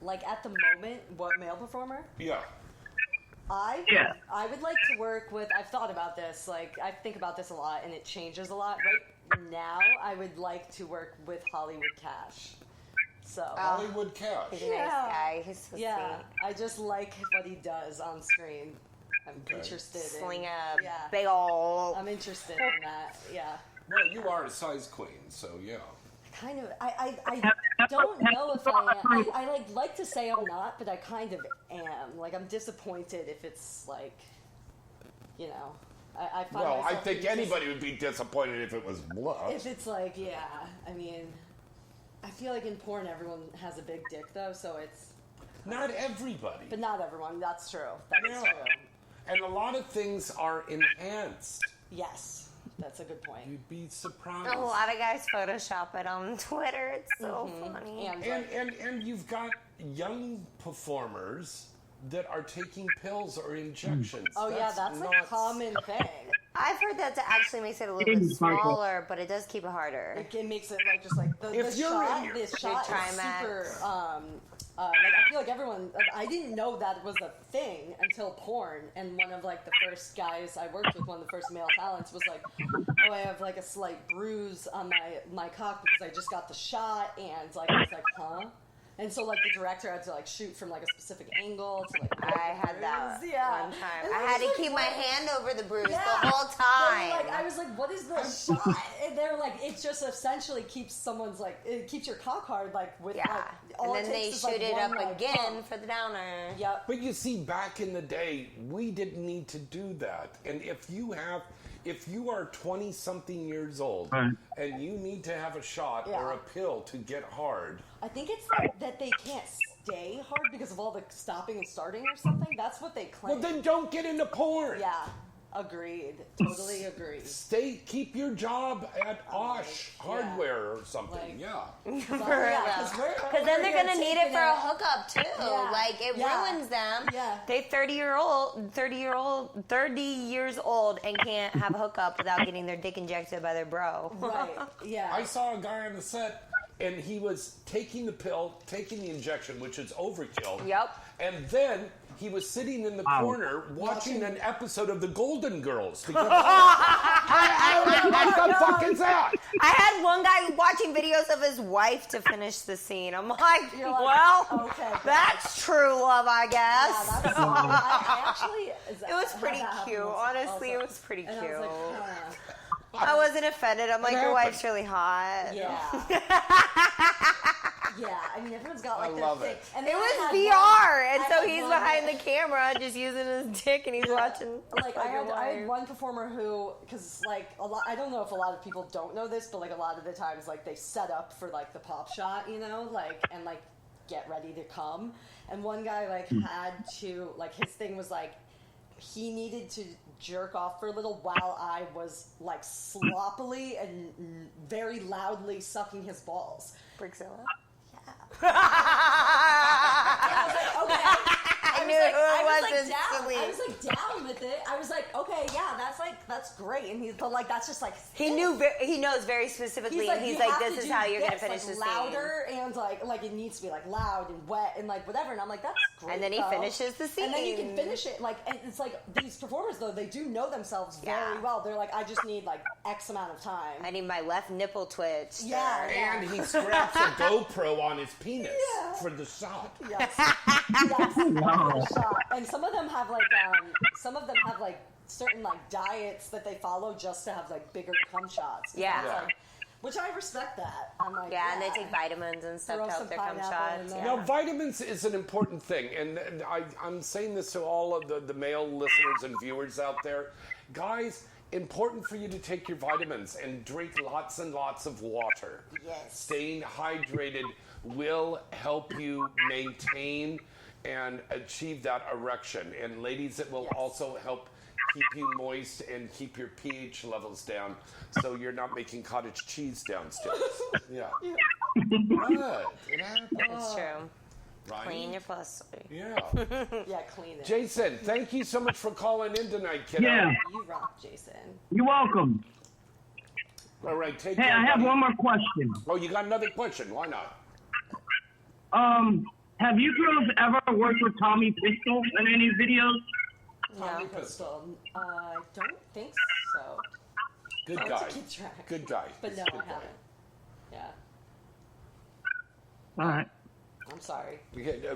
Like at the moment, what male performer? Yeah. I would like to work with. I've thought about this. Like I think about this a lot, and it changes a lot. Right now, I would like to work with Hollywood Cash. So Hollywood Cash. He's a nice guy. He's so yeah, sweet. I just like what he does on screen. I'm interested Sling in a big ol'. I'm interested in that. Yeah. Well, you are a size queen, so yeah. Kind of. I don't know if I am. I like to say I'm not, but I kind of am. Like, I'm disappointed if it's like, you know, I find Well, I myself think being anybody would be disappointed if it was bluff. If it's like, yeah, I mean, I feel like in porn everyone has a big dick though, so it's. Not everybody. But not everyone. That's true. That is Yeah. true. And a lot of things are enhanced. Yes, that's a good point. You'd be surprised. A lot of guys Photoshop it on Twitter. It's so funny. And you've got young performers that are taking pills or injections. Oh yeah, that's a not- common thing. I've heard that actually makes it a little bit smaller, but it does keep it harder. It makes it like just like If the you're shot. in- This shot is Trimax. super. Like I feel like everyone. Like, I didn't know that was a thing until porn, and one of like the first guys I worked with, one of the first male talents, was like, "Oh, I have like a slight bruise on my cock because I just got the shot," and like I was like, "Huh." And so, like, the director had to, like, shoot from, like, a specific angle to, like... I had that one time. And I was had to like, keep my what? hand over the bruise Yeah. the whole They were time. like, I was like, what is the shot? And they're like, it just essentially keeps someone's, like, it keeps your cock hard, like, with, Yeah. like... And all then it they takes is, shoot like, it one, up like, again pump. for the downer. Yep. But you see, back in the day, we didn't need to do that. And if you are 20-something years old and you need to have a shot or a pill to get hard... I think it's like that they can't stay hard because of all the stopping and starting or something. That's what they claim. Well, then don't get into porn. Yeah. Agreed. Totally agreed. Keep your job at Osh Hardware or something. Like- yeah. Because then they're gonna need it for a hookup too. Yeah. Like it Yeah. ruins them. Yeah. They 30 years old and can't have a hookup without getting their dick injected by their bro. Right. Yeah. I saw a guy on the set, and he was taking the pill, taking the injection, which is overkill. Yep. And then he was sitting in the corner watching an episode of The Golden Girls. Because what the fuck is that? I had one guy watching videos of his wife to finish the scene. I'm like, You're like, well, okay, that's true love, I guess. Yeah, that's I actually. It was pretty cute. Honestly, it was pretty And cute. I was like, I wasn't offended. I'm like, your wife's really hot. yeah. Yeah, I mean, everyone's got like I their love thing. it. And It then was I had VR, and I so had he's one behind that- the camera just using his dick, and he's watching. Like I had one performer who, because like a lot, I don't know if a lot of people don't know this, but like a lot of the times, like they set up for like the pop shot, you know, like and like get ready to come. And one guy like had to like his thing was like he needed to jerk off for a little while I was like sloppily and very loudly sucking his balls. Brickzilla. And I was like, okay. I knew it wasn't down. silly. I was like down with it. I was like, okay, yeah, that's great. And he's but like that's just like He knows very specifically, and he's you like, have this to is do how you're gonna this, finish like, this louder and like it needs to be like loud and wet and like whatever. And I'm like, that's great. And then he though. finishes the And then you scene. can finish it like and it's like these performers though they do know themselves very Yeah. well. They're like, I just need like X amount of time. I need my left nipple twitched. Yeah. And he straps a GoPro on his penis for the shot. Yes. Yes. Wow. Shot. And some of them have like certain like diets that they follow just to have like bigger cum shots. Yeah. Yeah. Like, which I respect that. I'm like, Yeah, and they take vitamins and stuff Throw to some help their cum pineapple in shots. there. Yeah. Now, vitamins is an important thing, and I'm saying this to all of the male listeners and viewers out there. Guys, important for you to take your vitamins and drink lots and lots of water. Yes. Staying hydrated will help you maintain and achieve that erection. And ladies, it will also help keep you moist and keep your pH levels down so you're not making cottage cheese downstairs. Yeah. Good. It happens. It's true. Right? Clean your pussy. Yeah. Yeah, clean it. Jason, thank you so much for calling in tonight, kiddo. Yeah, You rock, Jason. you're welcome. All right, take Hey, care. I have buddy. one more question. Oh, you got another question? Why not? Have you girls ever worked with Tommy Pistol in any videos? Tommy Yeah. Pistol. I don't think so. Good I'll guy. have to keep track. Good guy. But He's no, a good I guy. haven't. Yeah. All right. I'm sorry.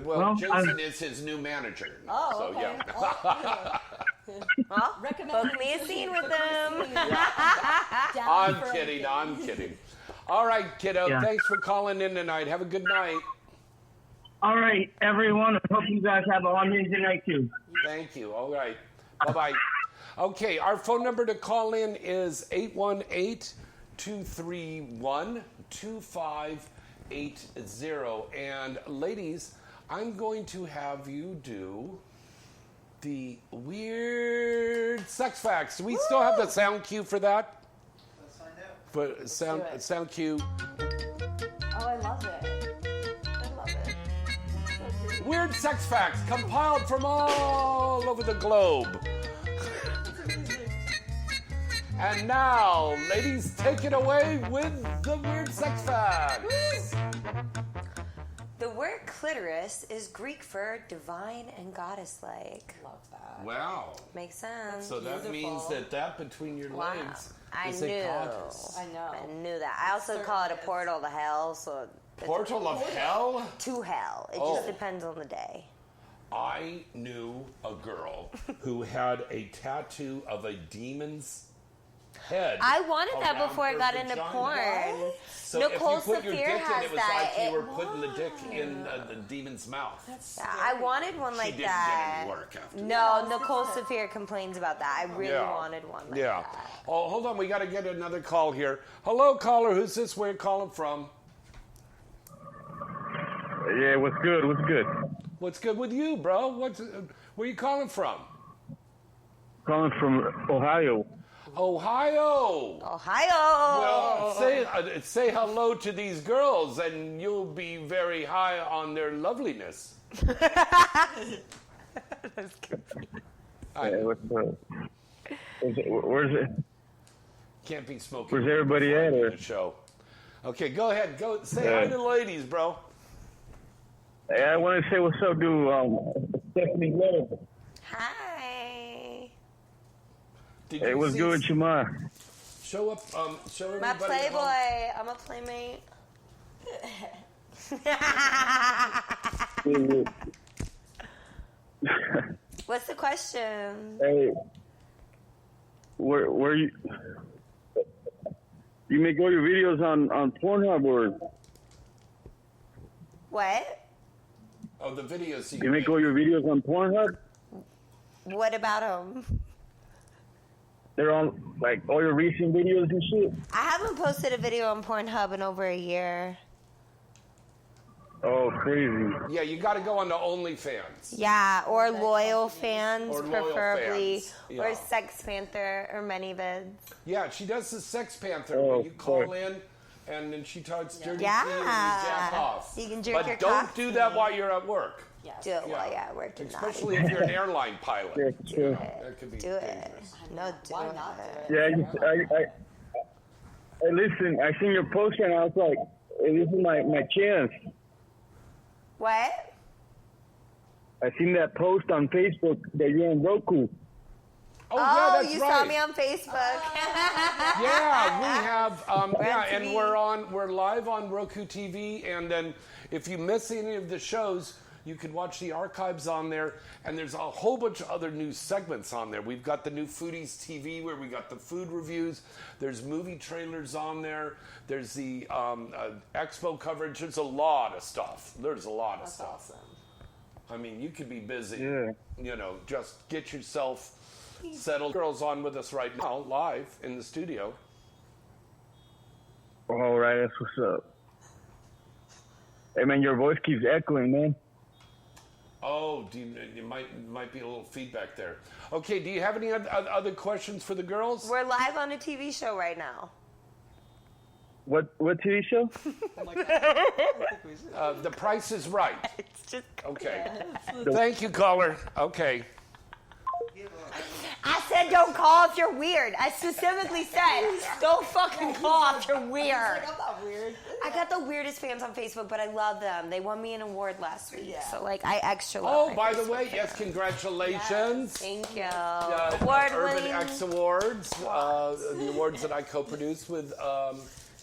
Well, Jason is his new manager. Oh, so, okay. Yeah. Well, Recommend book me a scene with them. I'm kidding. All right, kiddo. Yeah. Thanks for calling in tonight. Have a good night. All right, everyone. I hope you guys have an amazing night too. Thank you. All right. Bye-bye. Okay, our phone number to call in is 818-231-2580. And ladies, I'm going to have you do the weird sex facts. Do we still have the sound cue for that? Let's find out. For sound cue. Oh, I love it. I love it. Weird sex facts compiled from all over the globe. And now, ladies, take it away with the weird sex facts. The word clitoris is Greek for divine and goddess-like. Love that. Wow. Makes sense. So that means that between your Wow. legs I is knew. a goddess. I know. I knew that. I also call it a portal to hell. So Portal of hell? to hell. It Oh. just depends on the day. I knew a girl who had a tattoo of a demon's head. I wanted that around before I her got into vagina. porn. So Nicole if you put your Saphir dick in, has it was that. like you It- were putting the dick in the demon's mouth. Yeah, I wanted one like didn't that. get any work after No, Nicole Saphir complains about that. I really Yeah. wanted one like Yeah. that. Oh, hold on. We got to get another call here. Hello, caller. Who's this? Where you calling from? Yeah, what's good? What's good? What's good with you, bro? Where you calling from? Calling from Ohio. Ohio. Ohio. Well, say hello to these girls, and you'll be very high on their loveliness. Hey, what's up? Where's it? Can't be smoking. Where's everybody at? on Or? the show? Okay, go ahead. Go say hi to the ladies, bro. Hey, I want to say what's up to Stephanie Love. Hi. Did Hey, you what's see- good with your ma? Show up. Show My everybody. Playboy. I'm a playmate. What's the question? Hey, where you make all your videos on Pornhub, or What? Oh, the videos. you make all your videos on Pornhub? What about him? They're on like all your recent videos and shit. I haven't posted a video on Pornhub in over a year. Oh, crazy. Yeah, you got to go on to OnlyFans. Yeah, or loyal fans, Or Loyal preferably, Fans, yeah. or Sex Panther, or ManyVids. Yeah, she does the Sex Panther. Oh, where you call cool. in, and then she talks dirty Yeah. to you and you jack off. You can jerk but your don't cock do to that me. while you're at work. Do it while you're at work tonight. Especially if you're an airline pilot. Yeah, sure. That could be Do it. dangerous. No, do Why it. not do it? Yeah, I listen. I seen your post and I was like, hey, this is my chance. What? I seen that post on Facebook that you're on Roku. Oh, yeah, that's you right. saw me on Facebook. Yeah, we have. Yeah, Red and TV. we're live on Roku TV, and then if you miss any of the shows, you can watch the archives on there. And there's a whole bunch of other new segments on there. We've got the new Foodies TV where we got the food reviews. There's movie trailers on there. There's the expo coverage. There's a lot of stuff. There's a lot of stuff. Awesome. I mean, you could be busy. Yeah. You know, just get yourself settled. Girl's on with us right now, live in the studio. All right, that's what's up. Hey man, your voice keeps echoing, man. Oh, you might be a little feedback there. Okay, do you have any other questions for the girls? We're live on a TV show right now. What TV show? Oh my God. I think we should. The Price is Right. It's just. Okay. Thank you, caller. Okay. I said don't call if you're weird. I specifically said don't fucking call if you're weird. I'm not weird. I got the weirdest fans on Facebook, but I love them. They won me an award last week, Yeah. so like I extra love. Oh, my by the Facebook way, fans. yes, congratulations. Thank you. Urban Award-winning. X Awards, the awards that I co-produced with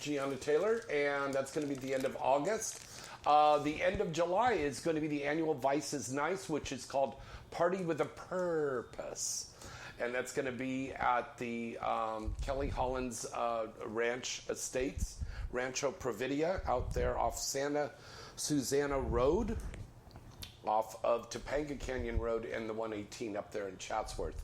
Gianna Taylor, and that's going to be at the end of August. The end of July is going to be the annual Vice is Nice, which is called Party with a Purpose. And that's going to be at the Kelly Hollins Ranch Estates, Rancho Providia, out there off Santa Susana Road, off of Topanga Canyon Road and the 118 up there in Chatsworth.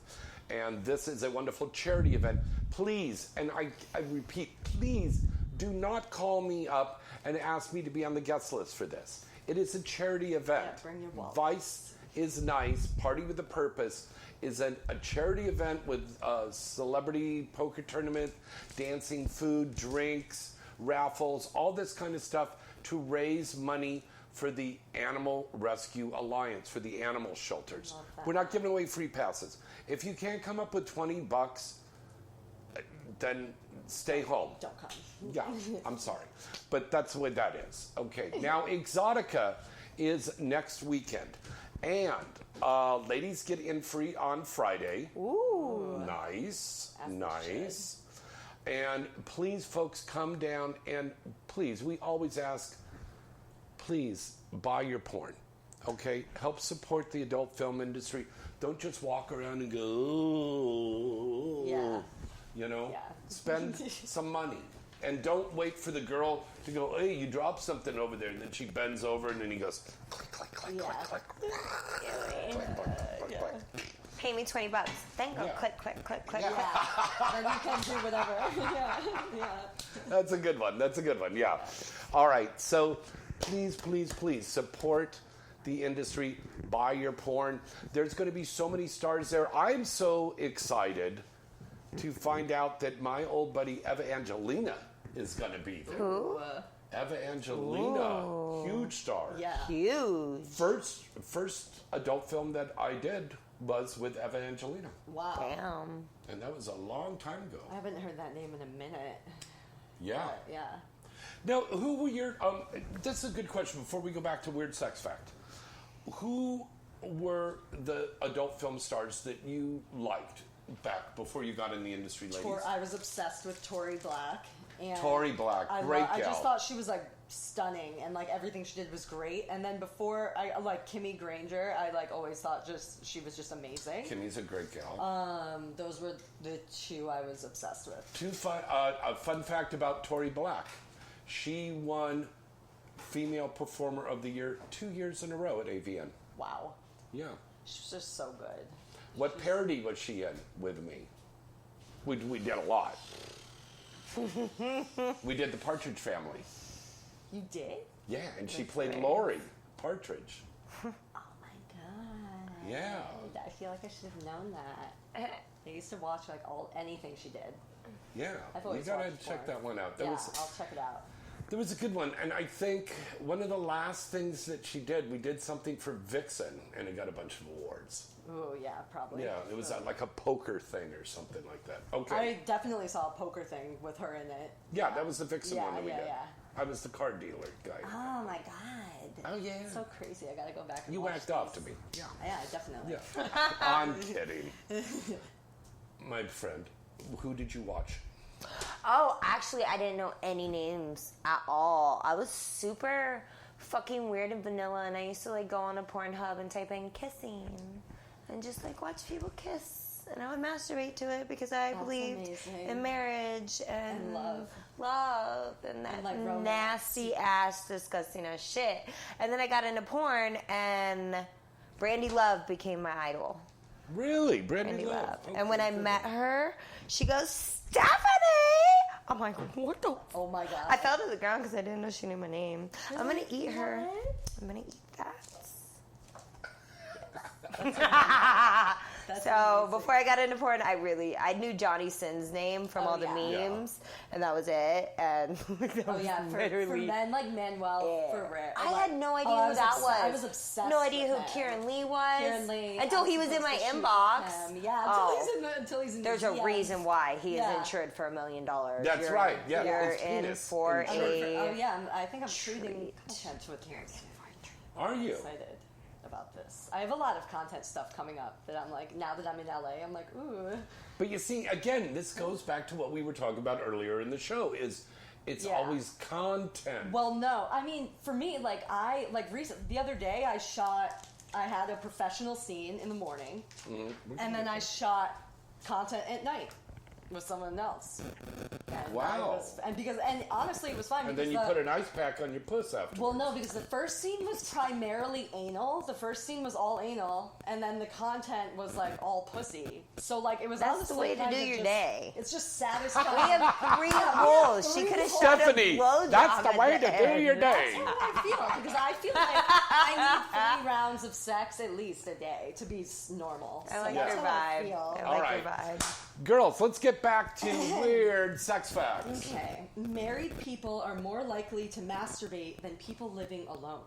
And this is a wonderful charity event. Please, and I repeat, please do not call me up and ask me to be on the guest list for this. It is a charity event. Yeah, bring your wallet. Vice is Nice, Party with a Purpose, is a charity event with a celebrity poker tournament, dancing, food, drinks, raffles, all this kind of stuff to raise money for the Animal Rescue Alliance, for the animal shelters. We're not giving away free passes. If you can't come up with $20, then stay home. Don't come. Yeah, I'm sorry. But that's the way that is. Okay, now Exotica is next weekend. And ladies get in free on Friday. Ooh. Nice, nice. And please, folks, come down and please, we always ask, please buy your porn. Okay? Help support the adult film industry. Don't just walk around and go, oh. Yeah. You know? Yeah. Spend some money. And don't wait for the girl to go, hey, you dropped something over there. And then she bends over and then he goes, click, click, click, Yeah. click, click. Click, click, click, click. Pay me $20. Then go Yeah. click, click, click, click. Then you can do whatever. yeah. That's a good one. That's a good one. Yeah. All right. So please, please, please support the industry. Buy your porn. There's going to be so many stars there. I'm so excited to find out that my old buddy Eva Angelina is going to be there. Who? Eva Angelina, huge star. Yeah. Huge. First adult film that I did was with Eva Angelina, Wow. Damn. and that was a long time ago. I haven't heard that name in a minute. Yeah. But, yeah. Now, who were your? This is a good question. Before we go back to Weird Sex Fact, who were the adult film stars that you liked back before you got in the industry, ladies? I was obsessed with Tori Black. And Tori Black, great I gal. just thought she was like stunning, and like everything she did was great. And then before I like Kimmy Granger, I like always thought she was just amazing. Kimmy's a great gal. Those were the two I was obsessed with. A fun fact about Tori Black: she won Female Performer of the Year 2 years in a row at AVN. Wow. Yeah. She's just so good. What parody was she in with me? We did a lot. We did the Partridge Family. You did? Yeah, and she played Lori Partridge. Oh my god. Yeah. I feel like I should have known that. I used to watch like anything she did. Yeah, I've you always gotta watched check porn. that one out. Yeah, I'll check it out. There was a good one, and I think one of the last things that she did, we did something for Vixen, and it got a bunch of awards. Oh yeah, probably. Yeah, it was like a poker thing or something like that. Okay. I definitely saw a poker thing with her in it. Yeah, that was the Vixen Yeah, one that we yeah, did. yeah. I was the card dealer guy. Oh my god. Oh, yeah. It's so crazy. I gotta go back and You watch whacked off to these. me. Yeah. Yeah, definitely. Yeah. I'm kidding. My friend, who did you watch? Oh, actually, I didn't know any names at all. I was super fucking weird and vanilla, and I used to like go on a Pornhub and type in kissing and just like watch people kiss, and I would masturbate to it because I believed amazing. in marriage and love. and that And, like, romance. nasty ass, disgusting ass shit. And then I got into porn, and Brandy Love became my idol. Really? Brandy Brandy Love. Love. Okay, And when I good. met her, she goes, Stephanie! I'm like, what the? Oh my god. I fell to the ground because I didn't know she knew my name. I'm going to eat her. I'm going to eat that. That's So amazing. before I got into porn, I knew Johnny Sin's name from all the yeah. memes, and that was it. And that Oh was yeah, for literally men like Manuel Ferrer. I had no idea I who was that obs- was. I was obsessed. No idea who with him. Kieran Lee was. Kieran Lee. Until I he was in supposed my to shoot inbox. him. Yeah, until he's in There's the a DMs. reason why he is Yeah. insured for $1 million. That's You're right. Yeah, you're his in penis for insured. a. Oh yeah, I think I'm treating treat. content with him. Are you? Excited about this. I have a lot of content stuff coming up that I'm like, now that I'm in LA, I'm like, ooh. But you see, again, this goes back to what we were talking about earlier in the show, is It's always content. Well, no. I mean, for me, the other day I had a professional scene in the morning, and then I shot content at night with someone else. And Wow. And honestly, it was fine. And then you put an ice pack on your puss afterwards. Well, no, because the first scene was primarily anal. The first scene was all anal, and then the content was like all pussy. So like it was. That's the way to do your day. It's just satisfying. We have 3 rules. She could have shot a Stephanie, blowjob that's the at way the to do end. your day. That's how I feel, because I feel like I need 3 rounds of sex at least a day to be normal. I like So that's your how I vibe. feel. I All like right. your vibe. Girls, let's get back to weird sex facts. Okay. Married people are more likely to masturbate than people living alone.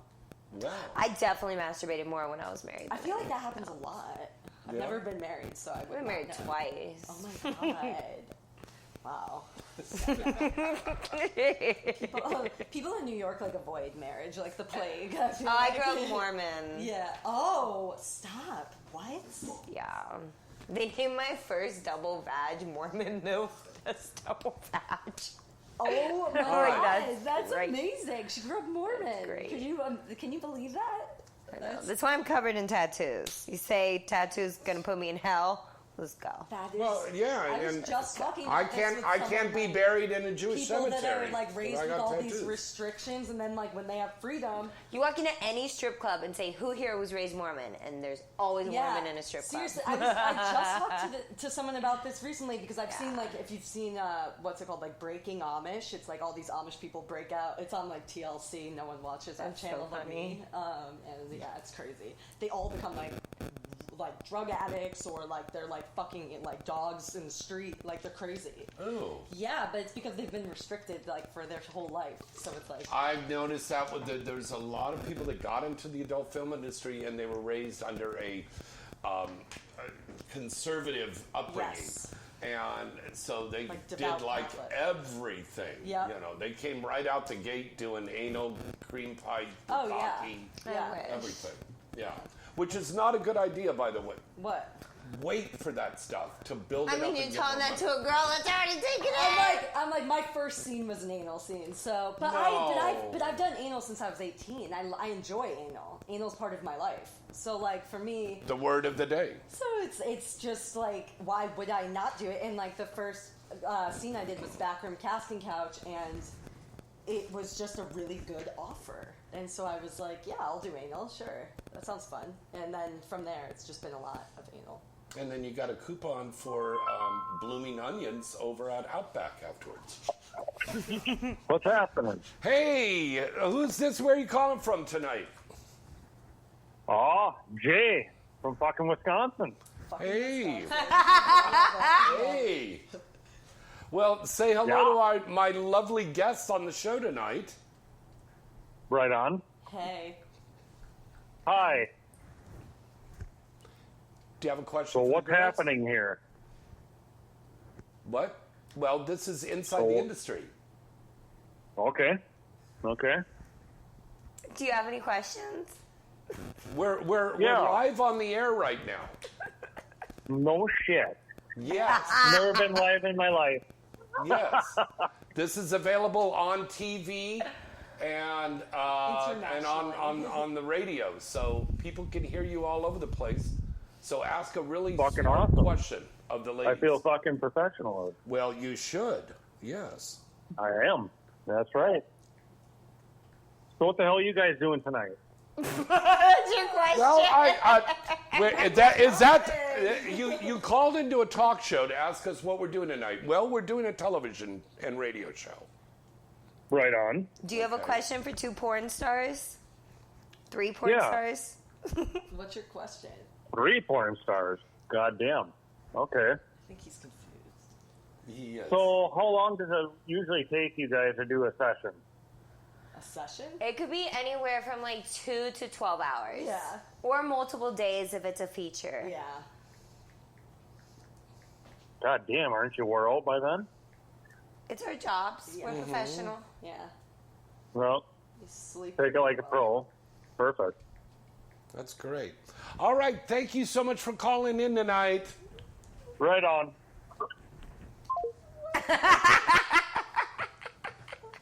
Wow. I definitely masturbated more when I was married. I feel like that happens a lot. I've Yeah. never been married, so I We've would been married not know. twice. Oh my god. Wow. People in New York avoid marriage like the plague. I feel I like. grew up Mormon. Yeah. Oh, stop. What? Yeah. They named my first double vag Mormon though. That's double vag. Oh my Alright, god, that's that's great. amazing. She grew up Mormon. That's great. Can you believe that? That's why I'm covered in tattoos. You say tattoos gonna put me in hell? Let's go. That is. Well, yeah, I was and just talking. I about this can't. with I someone, can't be like, buried in a Jewish people cemetery. that are raised but I with got all tattoos. these restrictions, and then when they have freedom. You walk into any strip club and say, "Who here was raised Mormon?" and there's always a Mormon in a strip club. Seriously, I just talked to someone about this recently because I've seen if you've seen what's it called, Breaking Amish. It's all these Amish people break out. It's on TLC. No one watches on That's so Channel funny. and yeah, it's crazy. They all become like drug addicts or they're fucking dogs in the street. They're crazy. Oh. Yeah, but it's because they've been restricted for their whole life. So it's I've noticed that there's a lot of people that got into the adult film industry and they were raised under a conservative upbringing. Yes. And so they did devout Catholic. everything. Yep. You know, they came right out the gate doing anal, cream pie, Oh, yeah. coffee, yeah. everything. Yeah. Which is not a good idea, by the way. What? Wait for that stuff to build it I up. mean, you're and telling get that more to a girl that's already taken it. I'm like, my first scene was an anal scene. So, but No. I've done anal since I was 18. I enjoy anal. Anal's part of my life. So, for me, the word of the day. so it's just why would I not do it? And the first scene I did was backroom casting couch, and it was just a really good offer. And so I was like, yeah, I'll do anal. Sure, that sounds fun. And then from there, it's just been a lot of anal. And then you got a coupon for blooming onions over at Outback afterwards. What's happening? Hey, who's this? Where are you calling from tonight? Oh, Jay from fucking Wisconsin. Hey. Hey. Well, say hello to my lovely guests on the show tonight. Right on. Hey. Hi. Do you have a question? So for the what's girls? happening here? What? Well, this is inside the industry. Okay. Okay. Do you have any questions? We're live on the air right now. No shit. Yes. Never been live in my life. Yes. This is available on TV and on the radio, so people can hear you all over the place. So ask a really Fucking smart awesome. question of the ladies. I feel fucking professional. Well, you should. Yes. I am. That's right. So what the hell are you guys doing tonight? That's your question. Well, you called into a talk show to ask us what we're doing tonight. Well, we're doing a television and radio show. Right on. Do you have a question for 2 porn stars? 3 porn stars? What's your question? 3 porn stars. Goddamn. Okay. I think he's confused. Yes. So how long does it usually take you guys to do a session? A session? It could be anywhere from 2 to 12 hours. Yeah. Or multiple days if it's a feature. Yeah. God damn, aren't you wore out by then? It's our jobs. Yeah. We're professional. Yeah. Well, You sleep. take it like a pro. Perfect. That's great. All right. Thank you so much for calling in tonight. Right on.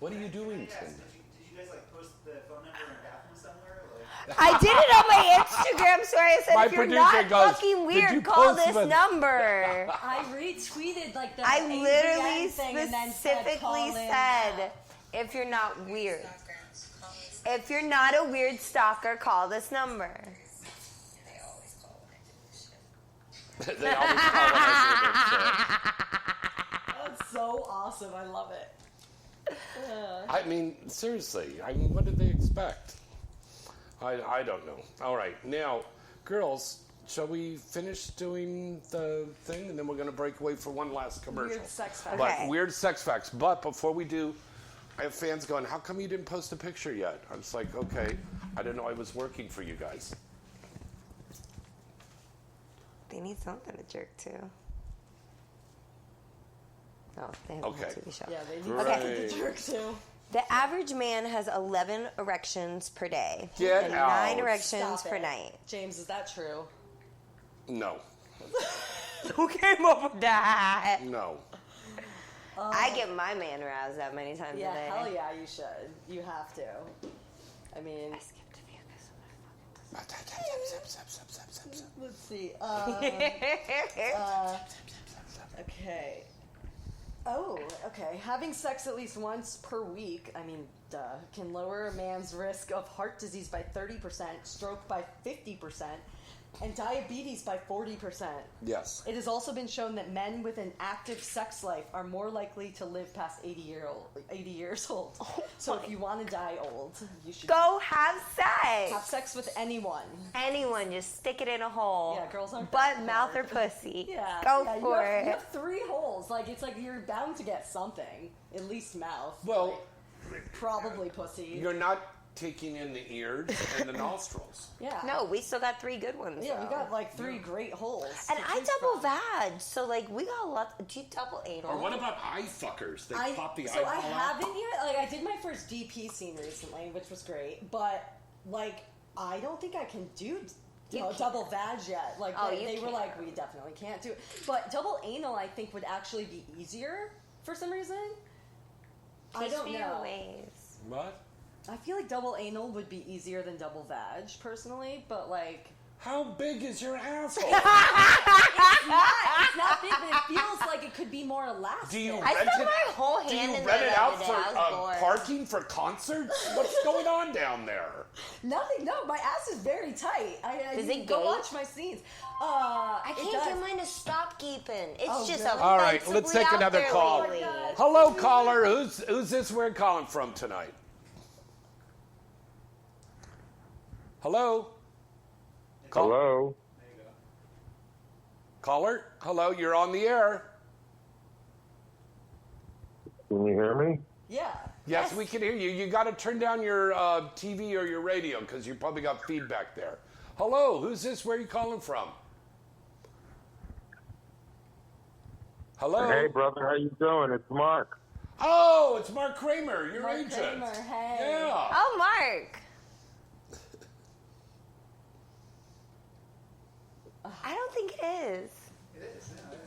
What are you doing, Yes, Tim? did you guys like post the phone number in a bathroom somewhere? Like, I did it on my Instagram story. I said, My if you're producer not goes, fucking "Did weird, you call post this with-" number. I retweeted like the I ABN literally thing and then said, specifically call in said, now. if you're not weird. If you're not a weird stalker, call this number. They always call when I do That's so awesome. I love it. this shit. I mean, seriously. I mean, what did they expect? I don't know. All right, now, girls, shall we finish doing the thing, and then we're going to break away for one last commercial. Weird sex facts. But Okay. weird sex facts. But before we do, I have fans going, how come you didn't post a picture yet? I was like, okay, I didn't know I was working for you guys. They need something to jerk to. Oh, they have Okay. a TV show. Yeah, they need Right. something to jerk to. The average man has 11 erections per day. Get and out. 9 erections Stop per it. night. James, is that true? No. Who came up with that? No. I get my man aroused that many times Yeah, a day. hell yeah, you should. You have to. I mean, I skipped a few let's see. Okay. Oh, okay. Having sex at least once per week, I mean, duh, can lower a man's risk of heart disease by 30%, stroke by 50%, and diabetes by 40%. Yes. It has also been shown that men with an active sex life are more likely to live past 80 years old. So if you want to die old, you should Go have sex. have sex with anyone. Anyone, just stick it in a hole. Yeah, girls aren't Butt, that mouth, hard. or pussy. Yeah, Go yeah, for you it. have 3 holes. Like it's like you're bound to get something. At least mouth. Well, like, probably pussy. you're not taking in the ears and the nostrils. Yeah. No, we still got 3 good ones. Yeah, we though. got like 3 great holes. And to I choose double from. vag, so like we got a lot. Do you double anal? Or what about eye fuckers? They pop the so I eyeball out. haven't yet. Like I did my first DP scene recently, which was great, but like I don't think I can do double vag yet. Like Oh, they you were can't. like, we definitely can't do it. But double anal, I think, would actually be easier for some reason. I Teach don't me your know. ways. What? I feel like double anal would be easier than double vag, personally, but like How big is your asshole? it's not big, but it feels like it could be more elastic. Do you I rent stuck it? my whole Do hand you in rent there it the out other for day. I was bored. parking for concerts? What's going on down there? Nothing. No, my ass is very tight. I Does you it go gape? watch my scenes. I it can't does. get mine to stop keeping. It's Oh, just really? All right, let's offensively take out another there call. lately. Oh my God. Hello, caller. Who's this we're calling from tonight? Hello? Hello. Caller? Hello, you're on the air. Can you hear me? Yeah. Yes, we can hear you. You got to turn down your TV or your radio because you probably got feedback there. Hello, who's this? Where are you calling from? Hello? Hey, brother, how you doing? It's Mark. Oh, it's Mark Kramer, your Mark agent. Kramer, hey. Yeah. Oh, Mark. I don't think it is.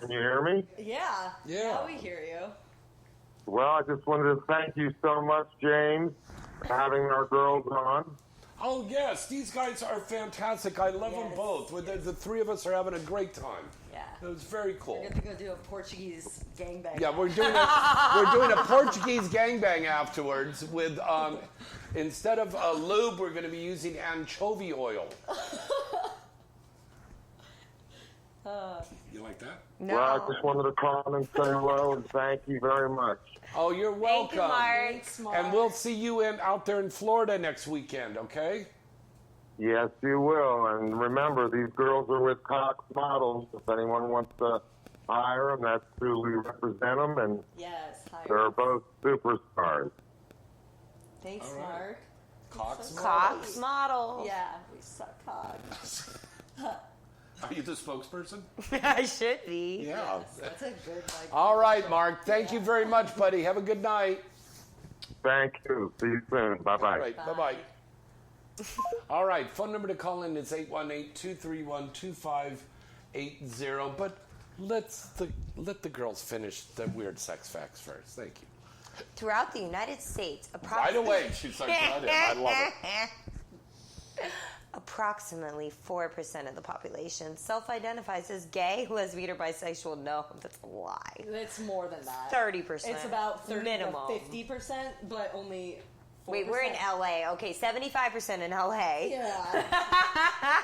Can you hear me? Yeah. Yeah. Now we hear you. Well, I just wanted to thank you so much, James, for having our girls on. Oh, yes, these guys are fantastic. I love them Yes. both. The 3 of us are having a great time. Yeah. It was very cool. We're gonna go do a Portuguese gangbang. Yeah, we're doing a Portuguese gangbang afterwards with instead of lube, we're going to be using anchovy oil. You like that? No. Well, I just wanted to call and say hello and thank you very much. Oh, you're welcome. Thank you, Mark. Thanks, Mark. And we'll see you out there in Florida next weekend, okay? Yes, you will. And remember, these girls are with Cox Models. If anyone wants to hire them, that's who we represent them, and Yes. Hi. they're both superstars. Thanks, All right. Mark. Cox. Cox model. Yeah, we suck cock. Are you the spokesperson? I should be. Yeah. That's a good like. All right, Mark. Thank you very much, buddy. Have a good night. Thank you. See you soon. Bye-bye. All right. Bye-bye. All right. Phone number to call in is 818-231-2580. But let the girls finish the weird sex facts first. Thank you. Throughout the United States, Right away, she starts running. I love it. Approximately 4% of the population self-identifies as gay, lesbian, or bisexual. No, that's a lie. It's more than that. 30%. It's about 30 minimum. to 50%, but only 4%. Wait, we're in LA. Okay, 75% in LA. Yeah.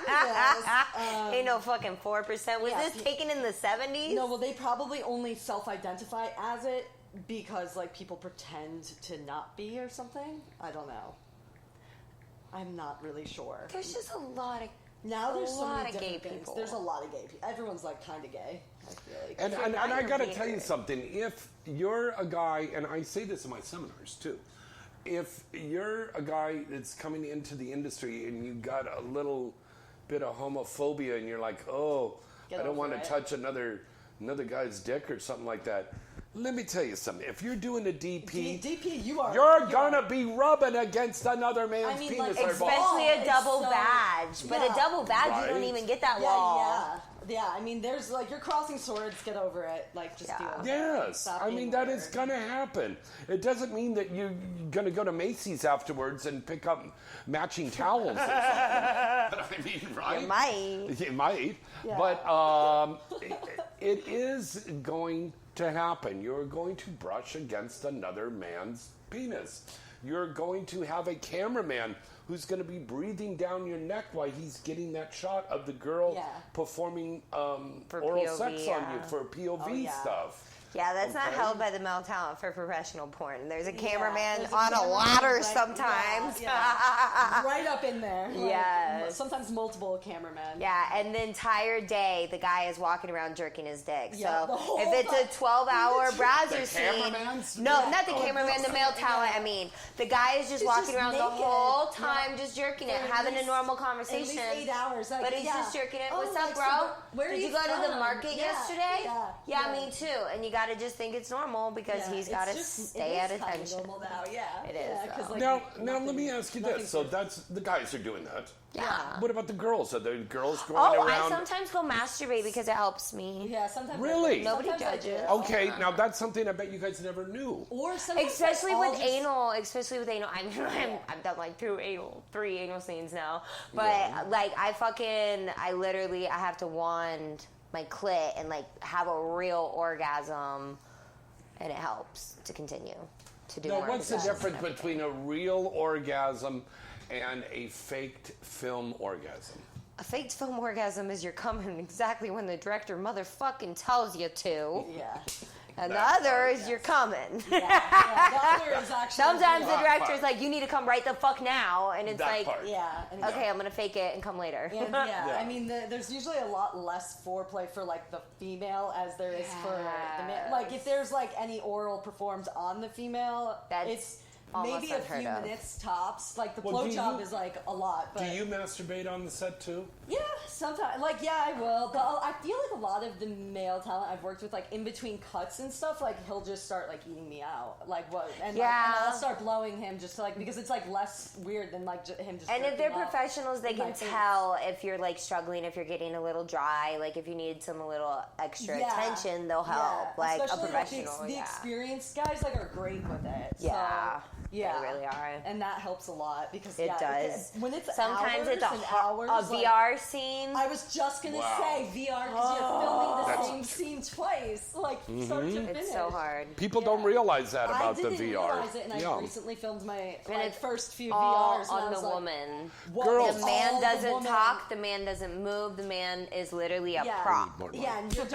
Yes. Ain't no fucking 4%. Was this taken in the 70s? No, well, they probably only self-identify as it because, like, people pretend to not be or something. I don't know. I'm not really sure. There's just a lot of there's so many gay different things. people. There's a lot of gay people. Everyone's like kind of gay. I feel like. And I got to tell you something. If you're a guy, and I say this in my seminars too, if you're a guy that's coming into the industry and you got a little bit of homophobia and you're like, oh, I don't want to touch another guy's dick or something like that. Let me tell you something. If you're doing a DP, you're gonna be rubbing against another man's penis or balls. Especially a double badge. But a double badge, you don't even get that long. Yeah, I mean, there's like, you're crossing swords, get over it. Like, just deal with it. Yes, I mean, that is going to happen. It doesn't mean that you're going to go to Macy's afterwards and pick up matching towels or something. I mean, right? You might. You might. Yeah. But it is going to happen. You're going to brush against another man's penis. You're going to have a cameraman who's going to be breathing down your neck while he's getting that shot of the girl performing oral POV, sex on you for POV stuff. Yeah, that's not held by the male talent for professional porn. There's a cameraman on a ladder sometimes. Right up in there. Yes. Sometimes multiple cameramen. Yeah, and the entire day, the guy is walking around jerking his dick. Yeah, so if it's a 12-hour browser scene... No, not the cameraman, the male talent. I mean, the guy is just walking around the whole time just jerking it, having a normal conversation. At least 8 hours. Like, but he's just jerking it. What's up, bro? So where Did you go to the market yesterday? Yeah, me too. And you got to just think it's normal because he's got to stay at attention. Normal now, it is. Like now let me ask you this. So that's the guys are doing that. Yeah. What about the girls? Are the girls going I around? sometimes go masturbate because it helps me. Yeah, sometimes. Really? Nobody judges. Okay, now that's something I bet you guys never knew. Or especially with anal. I mean, I've done like 3 anal scenes now. But like I literally have to wand my clit and like have a real orgasm, and it helps to continue to do more. Now, what's the difference between a real orgasm and a faked film orgasm? A faked film orgasm is you're coming exactly when the director motherfucking tells you to. Yeah. And the other is you're coming. The other is actually. Sometimes the director's like, you need to come right the fuck now. And it's that like, part. Okay, I'm going to fake it and come later. And I mean, there's usually a lot less foreplay for like the female as there is for the male. Like if there's like any oral performed on the female, it's maybe a few minutes tops. Like the blowjob is like a lot. But do you masturbate on the set too? Yeah, sometimes. Like, I will. But I feel like a lot of the male talent I've worked with, like in between cuts and stuff, like he'll just start like eating me out. Like what? And, and I'll start blowing him just to like, because it's like less weird than like him just. And if they're professionals, they can tell if you're like struggling, if you're getting a little dry, like if you need some little extra attention, they'll help. Like especially a professional. Like the experienced guys like are great with it. Yeah. So, yeah, they really are, and that helps a lot because it does. When it's sometimes hours it's hours, a VR scene. I was just gonna say VR because you're filming the same scene twice, like start to finish. It's so hard. People don't realize that about the VR. I didn't realize it, and I recently filmed my first few all VRs. on the woman. Girls, the man doesn't talk. The man doesn't move. The man is literally a prop. Yeah, and you're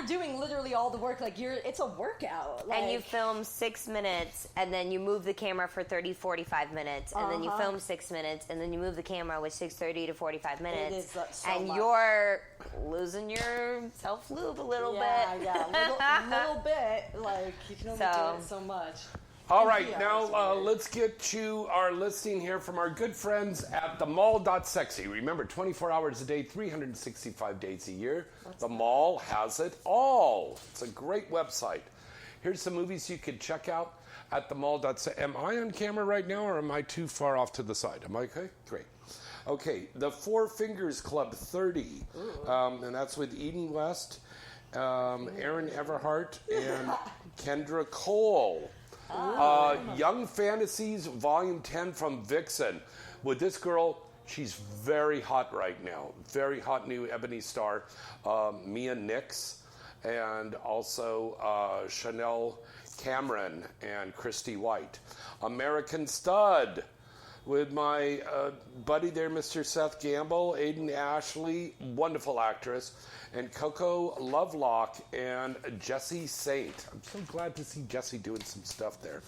doing literally all the work. Like it's a workout. Like, and you film 6 minutes, and then you move the camera for 30-45 minutes, and then you film 6 minutes, and then you move the camera, which takes 30 to 45 minutes. It is so and much. You're losing your self-lube a little bit. Yeah, little bit. Like, you can only do it so much. All right, now let's get to our listing here from our good friends at themall.sexy. Remember, 24 hours a day, 365 days a year. The Mall has it all. It's a great website. Here's some movies you could check out at themall.sexy. Am I on camera right now, or am I too far off to the side? Am I okay? Great. Okay, The Four Fingers Club 30, and that's with Eden West, Aaron Everhart, and Kendra Cole. Young Fantasies, Volume 10 from Vixen. With this girl, she's very hot right now. Very hot new Ebony star, Mia Nix, and also Chanel Cameron and Christy White. American Stud with my buddy there, Mr. Seth Gamble, Aiden Ashley, wonderful actress, and Coco Lovelock and Jesse Saint. I'm so glad to see Jesse doing some stuff there.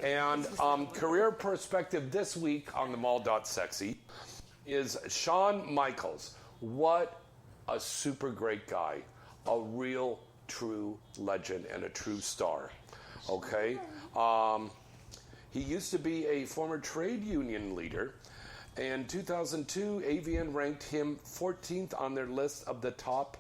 And career perspective this week on the mall.sexy is Shawn Michaels. What a super great guy. A real, true legend and a true star. Okay? He used to be a former trade union leader. In 2002, AVN ranked him 14th on their list of the top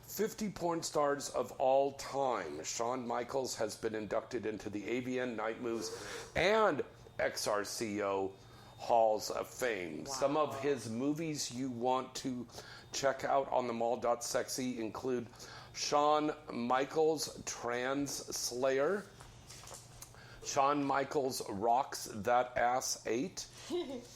50 porn stars of all time. Shawn Michaels has been inducted into the AVN Night Moves and XRCO Halls of Fame. Wow. Some of his movies you want to check out on the mall.sexy include Shawn Michaels Trans Slayer, Shawn Michaels Rocks That Ass 8.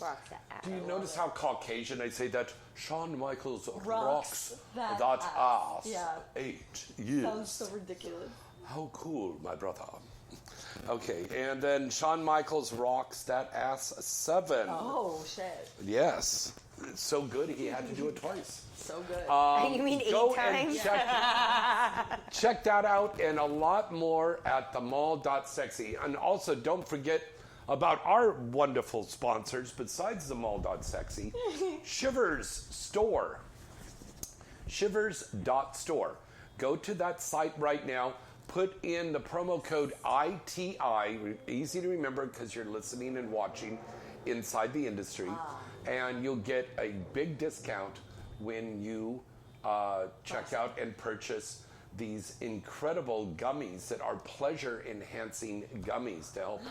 Rocks that ass. Do you notice how Caucasian I say that? Shawn Michaels rocks that ass. Yeah. 8. Yes. Sounds so ridiculous. How cool, my brother. Okay, and then Shawn Michaels Rocks That Ass 7. Oh, shit. Yes. It's so good he had to do it twice. So good. You mean 8 go times? And check that out and a lot more at themall.sexy. And also don't forget about our wonderful sponsors besides themall.sexy, Shivers Store. Shivers.store. Go to that site right now. Put in the promo code ITI, easy to remember because you're listening and watching inside the industry, and you'll get a big discount when you check out and purchase these incredible gummies that are pleasure-enhancing gummies to help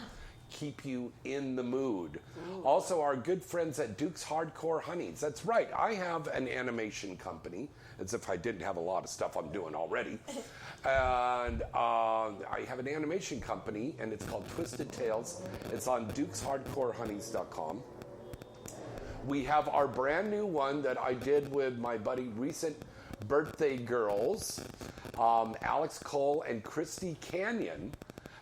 keep you in the mood. Ooh. Also, our good friends at Duke's Hardcore Honeys. That's right, I have an animation company, as if I didn't have a lot of stuff I'm doing already. And I have an animation company, and it's called Twisted Tales. It's on dukeshardcorehoneys.com. We have our brand new one that I did with my buddy recent birthday girls, Alex Cole and Christy Canyon.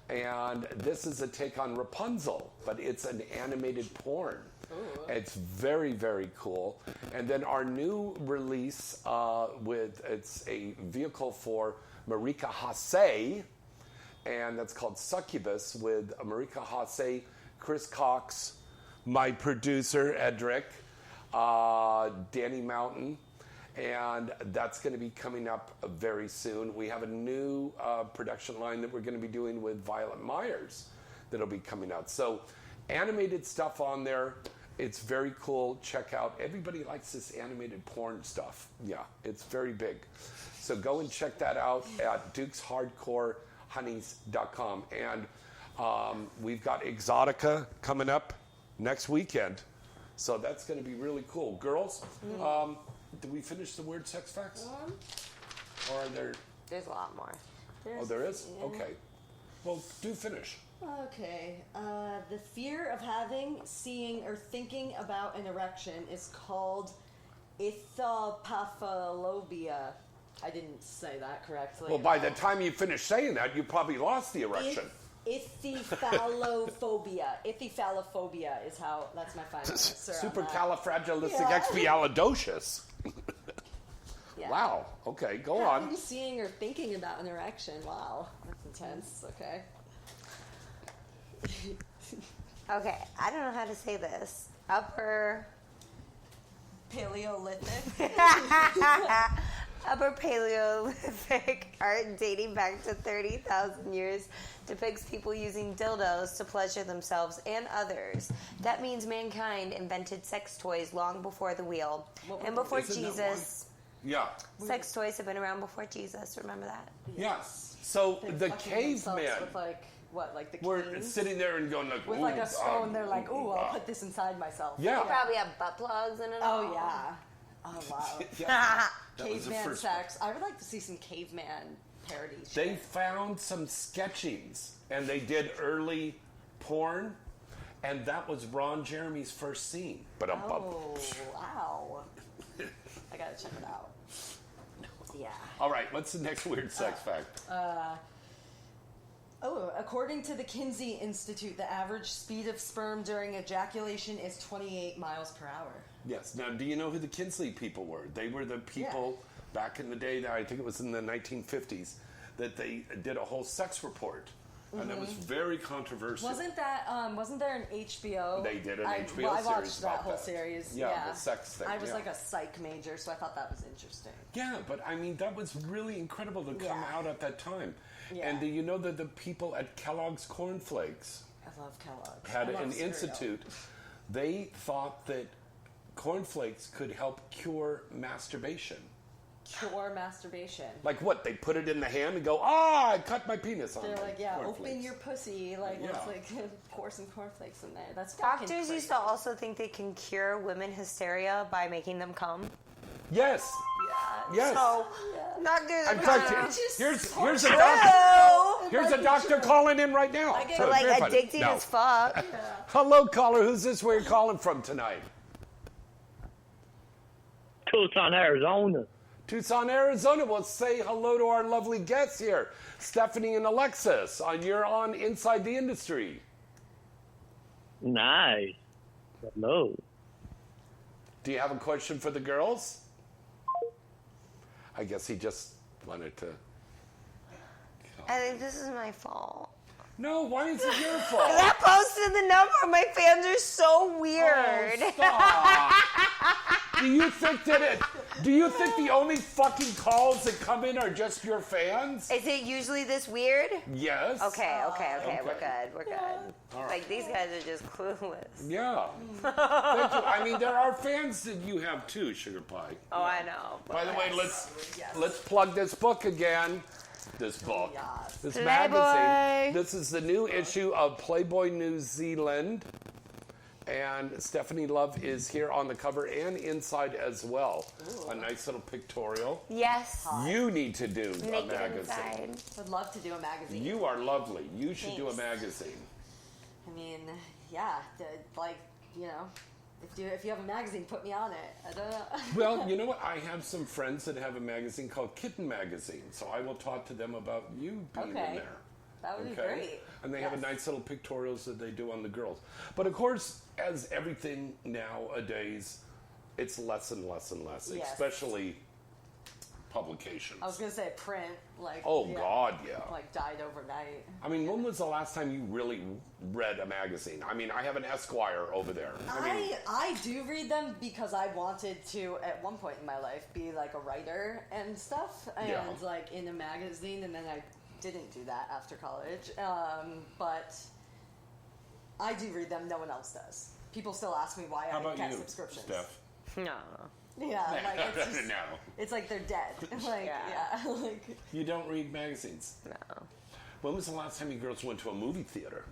And this is a take on Rapunzel, but it's an animated porn. Ooh. It's very, very cool. And then our new release it's a vehicle for Marika Hasse, and that's called Succubus with Marika Hasse, Chris Cox, my producer, Edric, Danny Mountain, and that's going to be coming up very soon. We have a new production line that we're going to be doing with Violet Myers that'll be coming out. So animated stuff on there. It's very cool. Check out. Everybody likes this animated porn stuff. Yeah, it's very big. So go and check that out at dukeshardcorehoneys.com. And we've got Exotica coming up next weekend. So that's going to be really cool. Girls, did we finish the weird sex facts? Or are there... There's a lot more. There is? Yeah. Okay. Well, do finish. Okay. The fear of having, seeing, or thinking about an erection is called ithopatholobia. I didn't say that correctly. Well, by the time you finish saying that, you probably lost the erection. Ithiphallophobia. Ithiphallophobia is how, that's my final answer. Supercalifragilisticexpialidocious. Yeah. Wow. Okay, go on. Having, seeing, or thinking about an erection. Wow. That's intense. Okay. Okay, I don't know how to say this. Upper Paleolithic. Upper Paleolithic art dating back to 30,000 years depicts people using dildos to pleasure themselves and others. That means mankind invented sex toys long before the wheel. And before Jesus. Yeah. Sex toys have been around before Jesus. Remember that? Yes. So the cavemen. Like the we're kings? Sitting there and going like, with like a stone, they're like, ooh, I'll put this inside myself. Yeah. They probably have butt plugs in it. Oh, yeah. Oh, wow. Yeah. Caveman sex. I would like to see some caveman parody They shit. found some sketchings, and they did early porn, and that was Ron Jeremy's first scene. But Oh, wow. I gotta check it out. Yeah. all right, what's the next weird sex fact? According to the Kinsey Institute, the average speed of sperm during ejaculation is 28 miles per hour. Yes. Now, do you know who the Kinsley people were? They were the people back in the day, I think it was in the 1950s, that they did a whole sex report. And that was very controversial. Wasn't there an HBO? They did an HBO well, I watched series that about whole that. series. Yeah, the sex thing, I was yeah. like a psych major, so I thought that was interesting. Yeah, but I mean, that was really incredible to come out at that time. Yeah. And do you know that the people at Kellogg's Corn Flakes I love Kellogg's. had I love an cereal. institute? They thought that Corn Flakes could help cure masturbation. Cure masturbation. Like what? They put it in the hand and go, I cut my penis on They're my like, yeah, Corn open Flakes." your pussy. Like, Yeah. let's like pour some cornflakes in there. That's fucking Doctors crazy. used to also think they can cure women hysteria by making them come. Yes. Yes. So, doctors In are fact, kind of here's a doctor. Here's a doctor calling in right now. get So like verify it. addicted No. as fuck. Hello, caller. Who's this? Where you calling from tonight? Tucson, Arizona. Tucson, Arizona. Well, say hello to our lovely guests here, Stephanie and Alexis. You're on Inside the Industry. Nice. Hello. Do you have a question for the girls? I guess he just wanted to. I think this is my fault. No, why is it your fault? I posted the number. My fans are so weird. Oh, stop. Do you think the only fucking calls that come in are just your fans? Is it usually this weird? Yes. Okay. Okay. We're good. All right. Like, these guys are just clueless. Yeah. Thank you. I mean, there are fans that you have too, Sugar Pie. Oh, I know. By the way, let's plug this book again. This book. This Playboy. magazine. This is the new issue of Playboy New Zealand. And Stephanie Love is here on the cover and inside as well. Ooh. A nice little pictorial. Yes. You need to do a Naked magazine. inside. Would love to do a magazine. You are lovely. You should do a magazine. I mean, yeah, like, you know, if you have a magazine, put me on it. I don't know. Well, you know what? I have some friends that have a magazine called Qadn Magazine, so I will talk to them about you being in there. That would be great. And they have a nice little pictorials that they do on the girls. But of course, as everything nowadays, it's less and less and less, especially publications. I was going to say print, like... Oh, God, yeah. Like, died overnight. I mean, when was the last time you really read a magazine? I mean, I have an Esquire over there. I do read them because I wanted to, at one point in my life, be like a writer and stuff. And, like, in a magazine, and then I didn't do that after college. But I do read them. No one else does. People still ask me why I get subscriptions. Steph? No. Yeah, like it's just, No. It's like they're dead. Like, like You don't read magazines? No. When was the last time you girls went to a movie theater?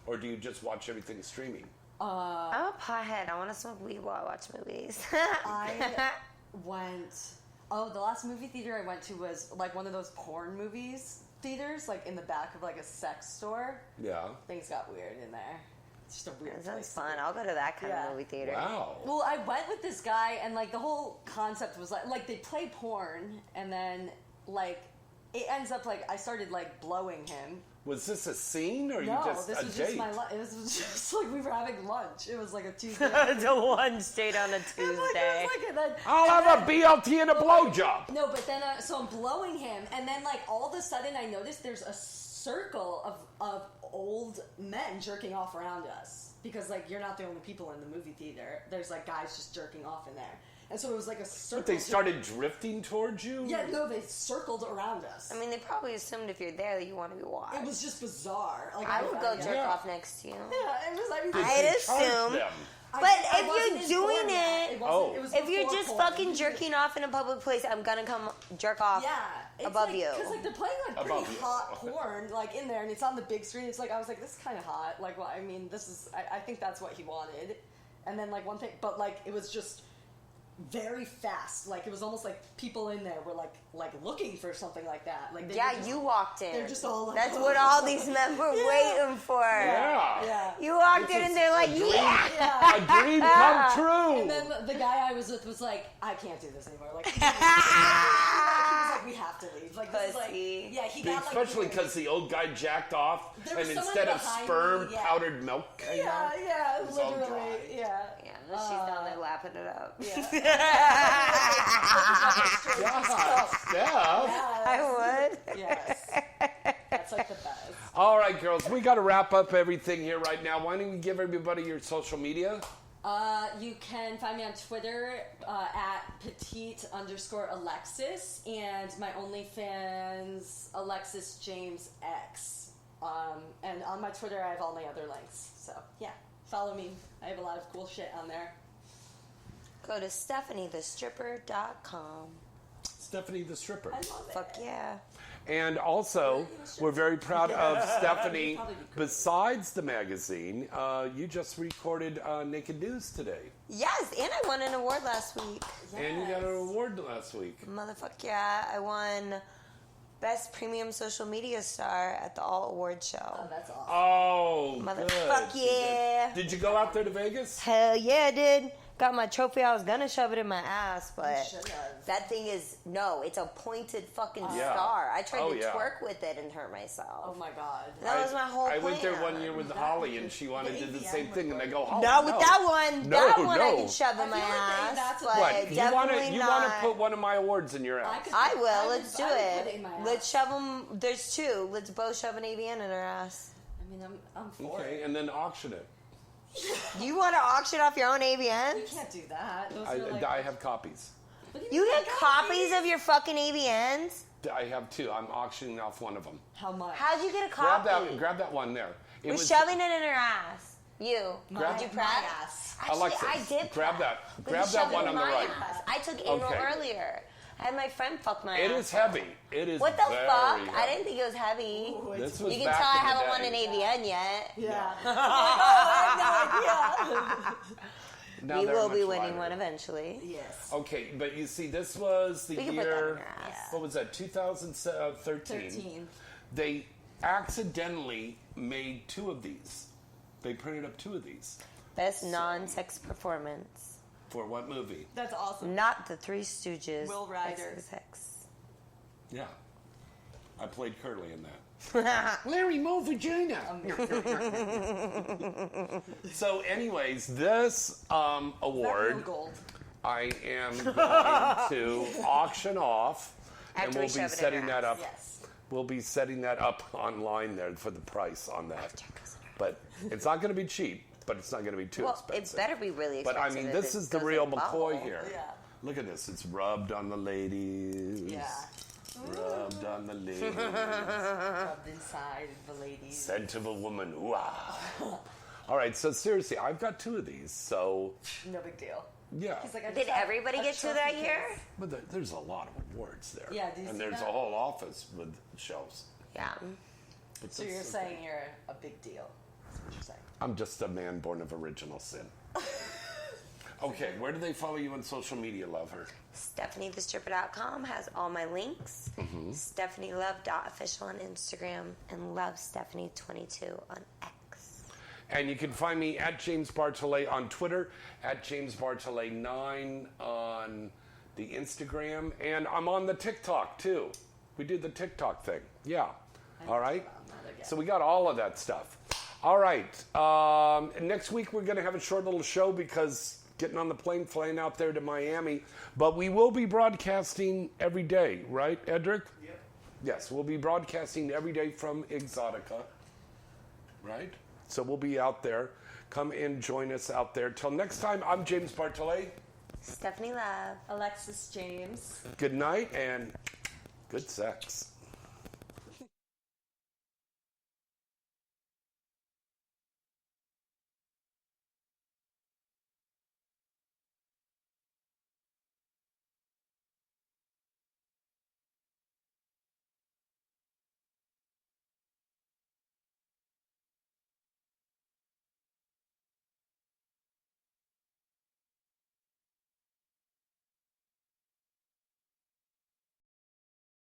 Or do you just watch everything streaming? I'm a pothead. I want to smoke weed while I watch movies. I went. Oh, the last movie theater I went to was like one of those porn movies theaters, like in the back of like a sex store. Yeah. Things got weird in there. It's just a weird That sounds place. fun. I'll go to that kind of movie theater. Wow. Well, I went with this guy, and like the whole concept was like they play porn, and then like it ends up like I started like blowing him. Was this a scene or No, you just this a was date? just my It was just like we were having lunch. It was like a Tuesday. The one stayed on a Tuesday. and then, I'll have a BLT and a blowjob. No, but then so I'm blowing him, and then like all of a sudden I noticed there's a circle of old men jerking off around us because like you're not the only people in the movie theater. There's like guys just jerking off in there, and so it was like a circle. But they started drifting towards you? Yeah, no, they circled around us. I mean, they probably assumed if you're there that you want to be watched. It was just bizarre. Like I would go jerk off next to you. Yeah, it was. I mean, I'd assume. But if you're doing it, if you're just fucking jerking off in a public place, I'm gonna come jerk off above like, you. Because like they're playing like pretty hot porn like in there, and it's on the big screen. It's like I was like, this is kind of hot. Like, well, I mean, this is. I think that's what he wanted. And then like one thing, but like it was just very fast. Like it was almost like people in there were like looking for something like that. Like they Yeah, were just, you walked in. They're just all like, That's what all these men were waiting for. Yeah. You walked in and they're like, A dream come true. And then the guy I was with was like, I can't do this anymore. Like, he was like, we have to leave. Like, this is like, yeah, he got like, especially because the old guy jacked off, There and was someone instead of behind sperm, me, yeah. powdered milk came out. yeah, It was all literally, dry. yeah. she's down there lapping it up. God, Steph. I would. Yes. That's like the best. All right, girls, we got to wrap up everything here right now. Why don't you give everybody your social media? You can find me on Twitter at petite_Alexis, and my OnlyFans, Alexis James X. And on my Twitter, I have all my other links. So, yeah, follow me. I have a lot of cool shit on there. Go to StephanieTheStripper.com. Stephanie the Stripper. I love it. Fuck yeah. And also, we're very proud of Stephanie. Besides the magazine, you just recorded Naked News today. Yes, and I won an award last week. And you got an award last week. Motherfuck yeah. I won Best Premium Social Media Star at the All Award Show. Oh, that's awesome. Oh, Motherfuck good. yeah. Did you go out there to Vegas? Hell yeah, I did. Got my trophy. I was gonna shove it in my ass, but should've. that thing is it's a pointed fucking Yeah. star. I tried to yeah. twerk with it and hurt myself. Oh my god. That was my whole I plan. went there one year with Holly, and she wanted to do the same thing, and I go, Holly, Not with that one. No, that one I no. can shove in I my feel like ass. that's but What? You want definitely to not. put one of my awards in your ass? I will. Let's do I would it. put it in my ass. Let's shove them. There's two. Let's both shove an AVN in our ass. I mean, I'm for Okay, it. and then auction it. You want to auction off your own AVNs? You can't do that. Those are like, I have copies. What do You mean get copies of your fucking AVNs? I have two. I'm auctioning off one of them. How much? How'd you get a Grab copy? grab that one there. It We're was shoving it in her ass. You. Grab- Did you my prep? ass. Actually, Alexis, I did grab prep. that. But Grab you that shoved one it on in the my right. ass. I took anal Okay. earlier. I had my friend fuck my ass. It is heavy. It is What the very fuck? heavy. I didn't think it was heavy. This was You can back tell I in the haven't won day. an AVN yet. Yeah. Now We they're will be much winning lighter. one eventually. Yes. Okay, but you see, this was the We can put that in year. your ass. What was that? 2013. 13. They accidentally made two of these. They printed up two of these. Best non-sex performance. For what movie? That's awesome. Not the Three Stooges. Will Rider. XXX. Yeah. I played Curly in that. Larry Moe Vagina. So, anyways, this award Gold. I am going to auction off, and After we'll we be shove it in setting her that ass. up. Yes. We'll be setting that up online there for the price on that. But it's not going to be cheap, but it's not going to be too Well, expensive. it better be really But expensive. I mean, if this it is the goes real in a McCoy bottle. here. Yeah. Look at this. It's rubbed on the ladies. Yeah. Rubbed on the ladies. Rubbed inside the ladies. Scent of a woman. Wow. All right, so seriously, I've got two of these. So, No big deal. yeah. He's like, I Did just have everybody a get two trophy that year? case. But there's a lot of awards there. Yeah, do you and see there's that? a whole office with shelves. Yeah. But So that's you're okay. saying you're a big deal. That's what you're saying. I'm just a man born of original sin. Okay, where do they follow you on social media, lover? StephanieTheStripper.com has all my links. Mm-hmm. StephanieLove.official on Instagram and LoveStephanie22 on X. And you can find me at James Bartolet on Twitter, at James Bartolet9 on the Instagram, and I'm on the TikTok too. We did the TikTok thing. Yeah. All right. So we got all of that stuff. All right. Next week we're going to have a short little show because getting on the plane, flying out there to Miami. But we will be broadcasting every day, right, Edric? Yep. Yes, we'll be broadcasting every day from Exotica, right? So we'll be out there. Come and join us out there. Till next time, I'm James Bartolet. Stephanie Love. Alexis James. Good night and good sex.